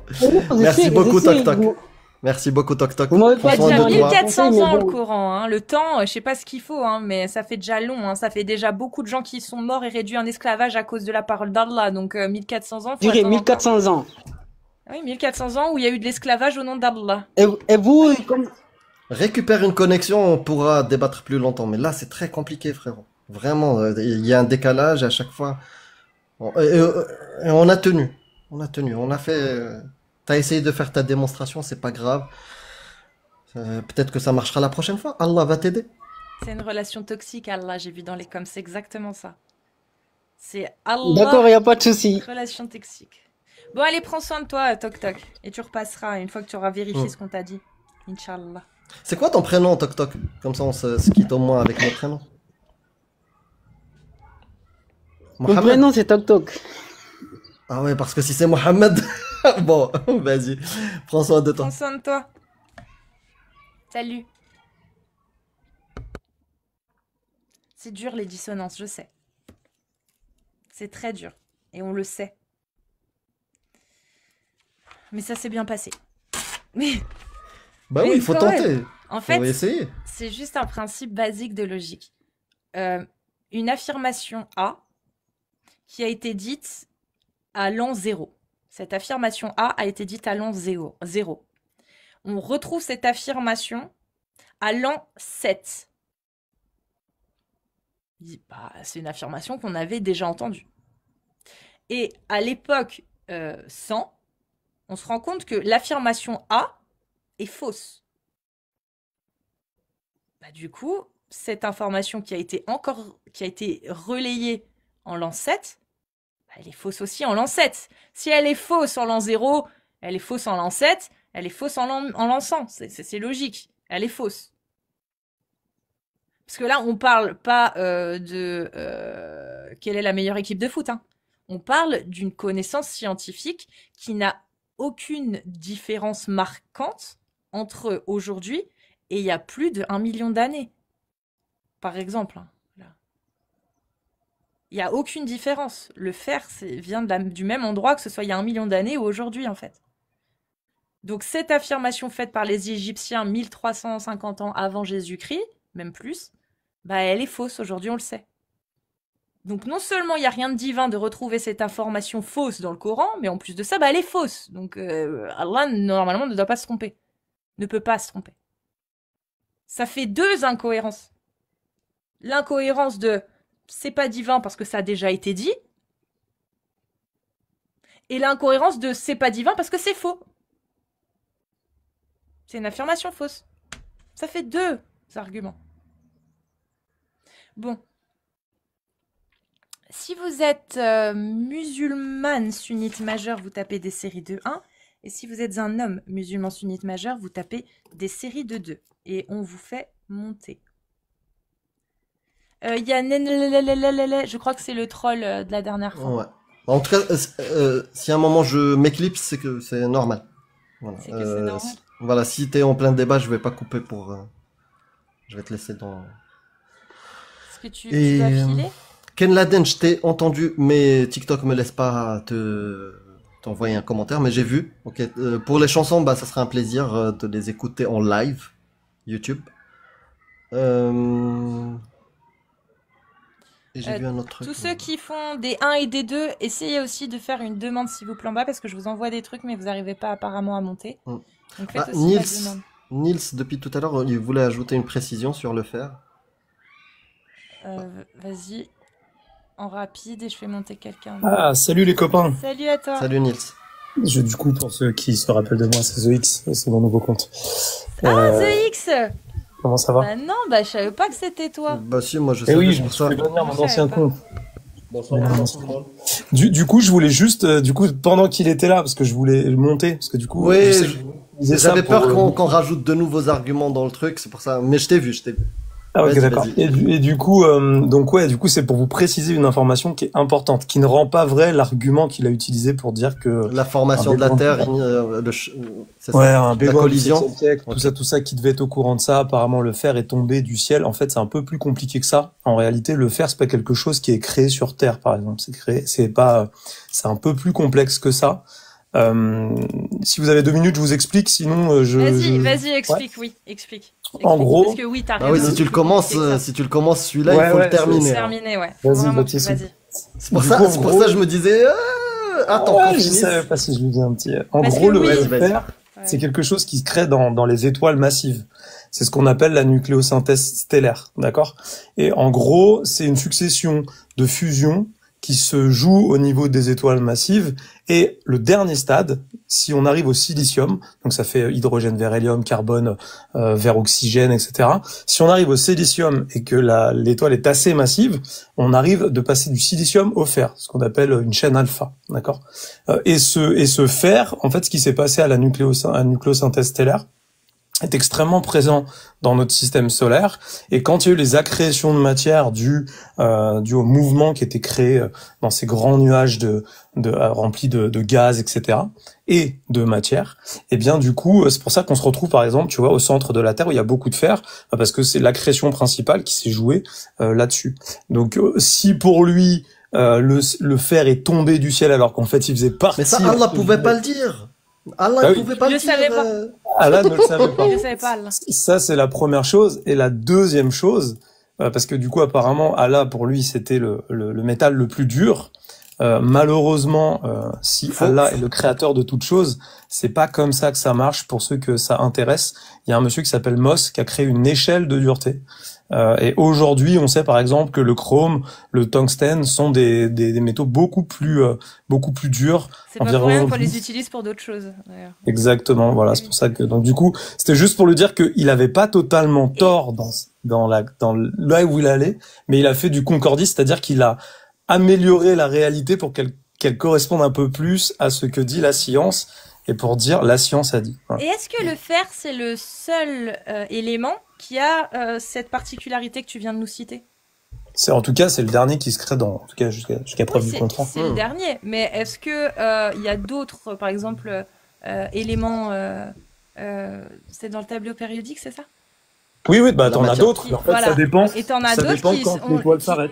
Merci beaucoup, Toc Toc. Merci beaucoup, Toc Toc. Vous m'avez pas Il y a déjà dit 1400 ans le Coran. Hein. Le temps, je sais pas ce qu'il faut, hein, mais ça fait déjà long. Hein. Ça fait déjà beaucoup de gens qui sont morts et réduits en esclavage à cause de la parole d'Allah. Donc 1400 ans. Je dirais 1400 ans. Oui, 1400 ans où il y a eu de l'esclavage au nom d'Allah. Et vous, comme... Récupère une connexion, on pourra débattre plus longtemps. Mais là, c'est très compliqué, frérot. Vraiment, il y a un décalage à chaque fois. Et on a tenu. On a fait... T'as essayé de faire ta démonstration, c'est pas grave. Peut-être que ça marchera la prochaine fois. Allah va t'aider. C'est une relation toxique, Allah, j'ai vu dans les coms. C'est exactement ça. C'est Allah. D'accord, il n'y a pas de souci. Relation toxique. Bon, allez, prends soin de toi, Toc Toc. Et tu repasseras une fois que tu auras vérifié ce qu'on t'a dit. Inch'Allah. C'est quoi ton prénom, Toc Toc? Comme ça, on se quitte au moins avec nos prénoms. Mon prénom, c'est Toc Toc. Ah ouais, parce que si c'est Mohamed... Bon, vas-y. Prends soin de toi. Prends soin de toi. Salut. C'est dur, les dissonances, je sais. C'est très dur. Et on le sait. Mais ça s'est bien passé. Mais... Bah oui, il faut tenter. En fait, essayer. C'est juste un principe basique de logique. Une affirmation A qui a été dite à l'an 0. Cette affirmation A a été dite à l'an 0. On retrouve cette affirmation à l'an 7. Bah, c'est une affirmation qu'on avait déjà entendue. Et à l'époque 100, on se rend compte que l'affirmation A est fausse. Bah, du coup, cette information qui a été relayée en l'an 7, bah, elle est fausse aussi en l'an 7. Si elle est fausse en l'an 0, elle est fausse en l'an 7, elle est fausse en l'an 100. C'est logique. Elle est fausse. Parce que là, on parle pas de quelle est la meilleure équipe de foot. Hein. On parle d'une connaissance scientifique qui n'a aucune différence marquante entre aujourd'hui et il y a plus de 1 million d'années. Par exemple. Il n'y a aucune différence. Le fer vient du même endroit que ce soit il y a 1 million d'années ou aujourd'hui, en fait. Donc cette affirmation faite par les Égyptiens 1350 ans avant Jésus-Christ, même plus, bah elle est fausse. Aujourd'hui, on le sait. Donc non seulement il n'y a rien de divin de retrouver cette information fausse dans le Coran, mais en plus de ça, bah elle est fausse. Donc Allah, normalement, ne doit pas se tromper. Ne peut pas se tromper. Ça fait 2 incohérences. L'incohérence de c'est pas divin parce que ça a déjà été dit, et l'incohérence de c'est pas divin parce que c'est faux. C'est une affirmation fausse. Ça fait 2 arguments. Bon. Si vous êtes musulmane sunnite majeure, vous tapez des séries de 1. Et si vous êtes un homme musulman sunnite majeur, vous tapez des séries de 2. Et on vous fait monter. Il y a je crois que c'est le troll de la dernière fois. Ouais. En tout cas, si à un moment je m'éclipse, c'est que c'est normal. Voilà. C'est que c'est normal. Voilà, si t'es en plein débat, je vais pas couper pour... je vais te laisser dans... Est-ce que tu dois filer? Ken Laden, je t'ai entendu, mais TikTok me laisse pas t'envoyer un commentaire, mais j'ai vu. Ok. Pour les chansons, bah, ça sera un plaisir de les écouter en live, YouTube. Et j'ai vu un autre truc. Tous ceux qui font des 1 et des 2, essayez aussi de faire une demande s'il vous plaît en bas, parce que je vous envoie des trucs, mais vous n'arrivez pas apparemment à monter. Donc faites aussi la demande. Nils, depuis tout à l'heure, il voulait ajouter une précision sur le fer. Vas-y. En rapide et je fais monter quelqu'un. Ah, salut les copains. Salut à toi. Salut Nils. Du coup, pour ceux qui se rappellent de moi, c'est TheX, c'est mon nouveau compte. Ah, TheX. Comment ça va? Bah non, bah je savais pas que c'était toi. Bah si, moi je sais. Oui, je me suis fait devenir mon ancien compte. Bonsoir. Du coup, je voulais juste, pendant qu'il était là, parce que je voulais monter, parce que du coup... Oui, j'avais peur qu'on rajoute de nouveaux arguments dans le truc, c'est pour ça. Mais je t'ai vu. Ah ok, d'accord. Et du coup, du coup, c'est pour vous préciser une information qui est importante, qui ne rend pas vrai l'argument qu'il a utilisé pour dire que la formation de la Terre, c'est ça, un la collision, tout ça, qui devait être au courant de ça. Apparemment, le fer est tombé du ciel. En fait, c'est un peu plus compliqué que ça. En réalité, le fer, c'est pas quelque chose qui est créé sur Terre, par exemple. C'est un peu plus complexe que ça. Si vous avez 2 minutes, je vous explique. Sinon, Vas-y, explique. Ouais. Oui, explique. En gros, parce que oui, t'as raison. Ah oui, si tu le commences celui-là, il faut le terminer. Terminer, ouais. Vas-y. C'est pour ça que je me disais, attends, je savais pas si je lui dis un petit. En gros, le fer, c'est quelque chose qui se crée dans les étoiles massives. C'est ce qu'on appelle la nucléosynthèse stellaire, d'accord? Et en gros, c'est une succession de fusions qui se joue au niveau des étoiles massives. Et le dernier stade, si on arrive au silicium, donc ça fait hydrogène vers hélium, carbone vers oxygène, etc. Si on arrive au silicium et que l'étoile est assez massive, on arrive de passer du silicium au fer, ce qu'on appelle une chaîne alpha, d'accord. Et ce fer, en fait, ce qui s'est passé à la nucléosynthèse stellaire, est extrêmement présent dans notre système solaire, et quand il y a eu les accrétions de matière dues au mouvement qui était créé dans ces grands nuages remplis de gaz, etc., et de matière, et bien du coup c'est pour ça qu'on se retrouve par exemple, tu vois, au centre de la Terre où il y a beaucoup de fer, parce que c'est l'accrétion principale qui s'est jouée là-dessus. Donc si pour lui le fer est tombé du ciel alors qu'en fait il faisait partie... Mais ça Allah pouvait pas le dire. Allah ne pouvait pas le dire. Savais pas. Allah ne le savait pas. Je le savais pas, Allah. Ça, c'est la première chose. Et la deuxième chose, parce que du coup, apparemment, Allah, pour lui, c'était le métal le plus dur. Malheureusement, si Allah est le créateur de toute chose, c'est pas comme ça que ça marche pour ceux que ça intéresse. Il y a un monsieur qui s'appelle Moss qui a créé une échelle de dureté. Et aujourd'hui, on sait par exemple que le chrome, le tungstène sont des métaux beaucoup plus durs. C'est pas pour rien qu'on les utilise pour d'autres choses, d'ailleurs. Exactement, voilà, c'est pour ça que donc du coup, c'était juste pour lui dire qu'il avait pas totalement tort dans là où il allait, mais il a fait du concordis, c'est-à-dire qu'il a amélioré la réalité pour qu'elle corresponde un peu plus à ce que dit la science. Et pour dire, la science a dit. Voilà. Et est-ce que le fer, c'est le seul élément qui a cette particularité que tu viens de nous citer? En tout cas, c'est le dernier qui se crée en tout cas jusqu'à preuve du contraire. C'est le dernier, mais est-ce que il y a d'autres, par exemple, éléments, c'est dans le tableau périodique, c'est ça? Oui, bah t'en as d'autres. En fait, voilà. Ça dépend. Et t'en as d'autres qui quand l'étoile s'arrête.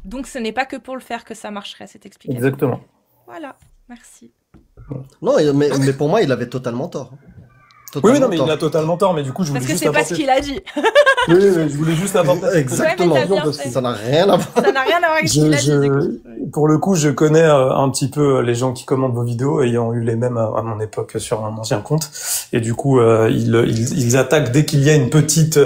Donc ce n'est pas que pour le fer que ça marcherait, cette explication. Exactement. Voilà, merci. Non, mais pour moi, il avait totalement tort. Oui, non, mais il a totalement tort, mais du coup, je voulais juste apporter... Parce que c'est pas ce qu'il a dit. Oui, mais je voulais juste apporter... Exactement, parce que ça n'a rien à voir. Ça n'a rien à voir avec ce qu'il a dit. Pour le coup, je connais un petit peu les gens qui commandent vos vidéos, ayant eu les mêmes à mon époque sur un ancien compte. Et du coup, ils attaquent dès qu'il y a une petite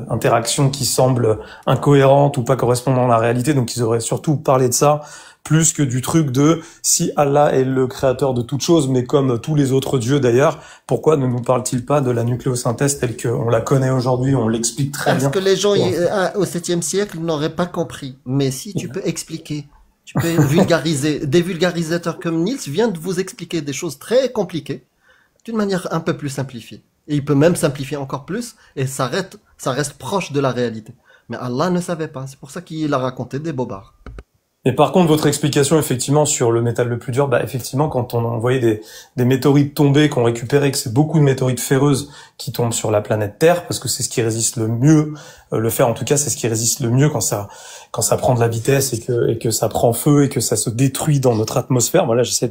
interaction qui semble incohérente ou pas correspondant à la réalité. Donc, ils auraient surtout parlé de ça plus que du truc de si Allah est le créateur de toute chose, mais comme tous les autres dieux d'ailleurs, pourquoi ne nous parle-t-il pas de la nucléosynthèse telle qu'on la connaît aujourd'hui, on l'explique très bien. Parce que les gens au 7e siècle n'auraient pas compris. Mais si tu peux expliquer, tu peux vulgariser. Des vulgarisateurs comme Niels viennent de vous expliquer des choses très compliquées d'une manière un peu plus simplifiée. Et il peut même simplifier encore plus, et ça reste proche de la réalité. Mais Allah ne savait pas, c'est pour ça qu'il a raconté des bobards. Et par contre, votre explication, effectivement, sur le métal le plus dur, bah, effectivement, quand on voyait des météorites tomber, qu'on récupérait, que c'est beaucoup de météorites ferreuses qui tombent sur la planète Terre, parce que c'est ce qui résiste le mieux, le fer, en tout cas, c'est ce qui résiste le mieux quand ça prend de la vitesse et que ça prend feu et que ça se détruit dans notre atmosphère. Voilà, j'essaie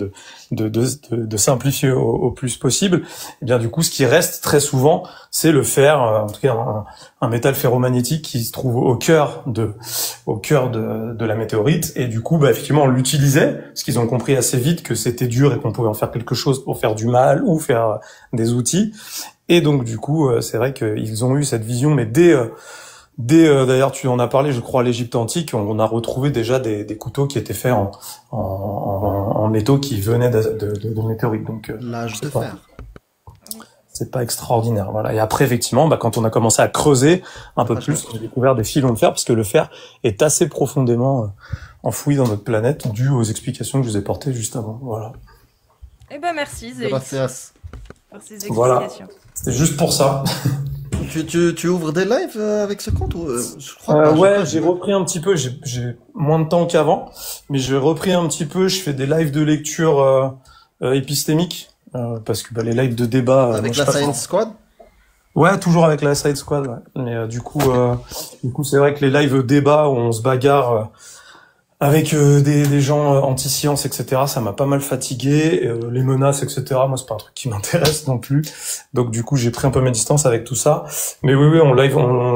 de simplifier au plus possible. Et bien, du coup, ce qui reste très souvent, c'est le fer, en tout cas, un métal ferromagnétique qui se trouve au cœur de la météorite. Et du coup, bah, effectivement, on l'utilisait, parce qu'ils ont compris assez vite que c'était dur et qu'on pouvait en faire quelque chose pour faire du mal ou faire des outils. Et donc, du coup, c'est vrai qu'ils ont eu cette vision, mais d'ailleurs, tu en as parlé, je crois, à l'Égypte antique, on a retrouvé déjà des couteaux qui étaient faits en métaux qui venaient de météorites. Donc, l'âge de fer. C'est pas extraordinaire, voilà. Et après, effectivement, bah, quand on a commencé à creuser un peu plus, on a découvert des filons de fer, parce que le fer est assez profondément enfoui dans notre planète, dû aux explications que je vous ai portées juste avant, voilà. Eh ben, merci, Zéïs. Gracias. Pour ces explications. Voilà. C'était juste pour ça. Tu ouvres des lives avec ce compte ou, je crois pas, ouais, j'ai repris un petit peu, j'ai moins de temps qu'avant, mais j'ai repris un petit peu, je fais des lives de lecture épistémique. Parce que bah, les lives de débat avec la Science Squad. Ouais, toujours avec la Science Squad. Ouais. Mais du coup, c'est vrai que les lives débat où on se bagarre avec des gens anti-science, etc. Ça m'a pas mal fatigué. Les menaces, etc. Moi, c'est pas un truc qui m'intéresse non plus. Donc du coup, j'ai pris un peu mes distances avec tout ça. Mais oui, on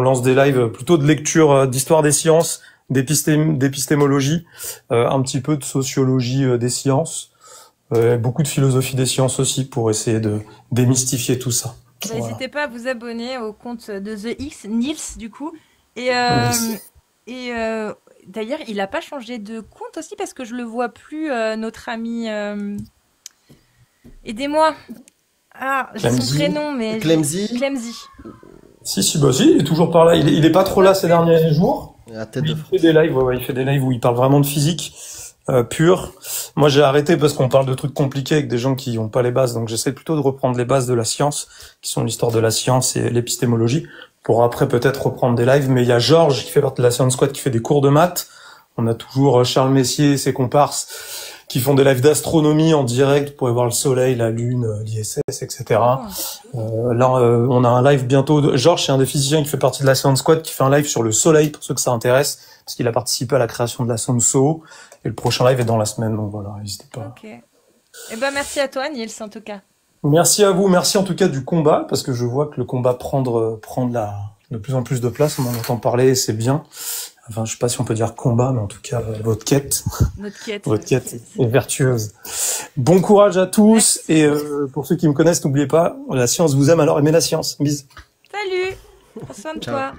lance des lives plutôt de lecture d'histoire des sciences, d'épistémologie, un petit peu de sociologie des sciences. Beaucoup de philosophie des sciences aussi pour essayer de démystifier tout ça. Bah, voilà. N'hésitez pas à vous abonner au compte de The X, Niels du coup. Et d'ailleurs, il n'a pas changé de compte aussi parce que je le vois plus, notre ami. Aidez-moi. Ah, j'ai son prénom, mais. Clemzy. Si, bah si, il est toujours par là. Il est pas trop là ces derniers jours. Il fait des lives, il fait des lives où il parle vraiment de physique. Pur. Moi, j'ai arrêté parce qu'on parle de trucs compliqués avec des gens qui n'ont pas les bases. Donc, j'essaie plutôt de reprendre les bases de la science, qui sont l'histoire de la science et l'épistémologie, pour après peut-être reprendre des lives. Mais il y a Georges qui fait partie de la Science Squad qui fait des cours de maths. On a toujours Charles Messier et ses comparses qui font des lives d'astronomie en direct. Vous pourrez voir le soleil, la lune, l'ISS, etc. Là, on a un live bientôt. Georges, c'est un des physiciens qui fait partie de la Science Squad qui fait un live sur le soleil pour ceux que ça intéresse, parce qu'il a participé à la création de la sonde SOHO. Et le prochain live est dans la semaine, donc voilà, n'hésitez pas. Ok. Eh ben, merci à toi, Niels, en tout cas. Merci à vous, merci en tout cas du combat, parce que je vois que le combat prend de plus en plus de place, on en entend parler, c'est bien. Enfin, je sais pas si on peut dire combat, mais en tout cas, votre quête. Votre quête est vertueuse. Bon courage à tous. Merci. Et pour ceux qui me connaissent, n'oubliez pas, la science vous aime, alors aimez la science. Bisous. Salut. Prends soin de toi.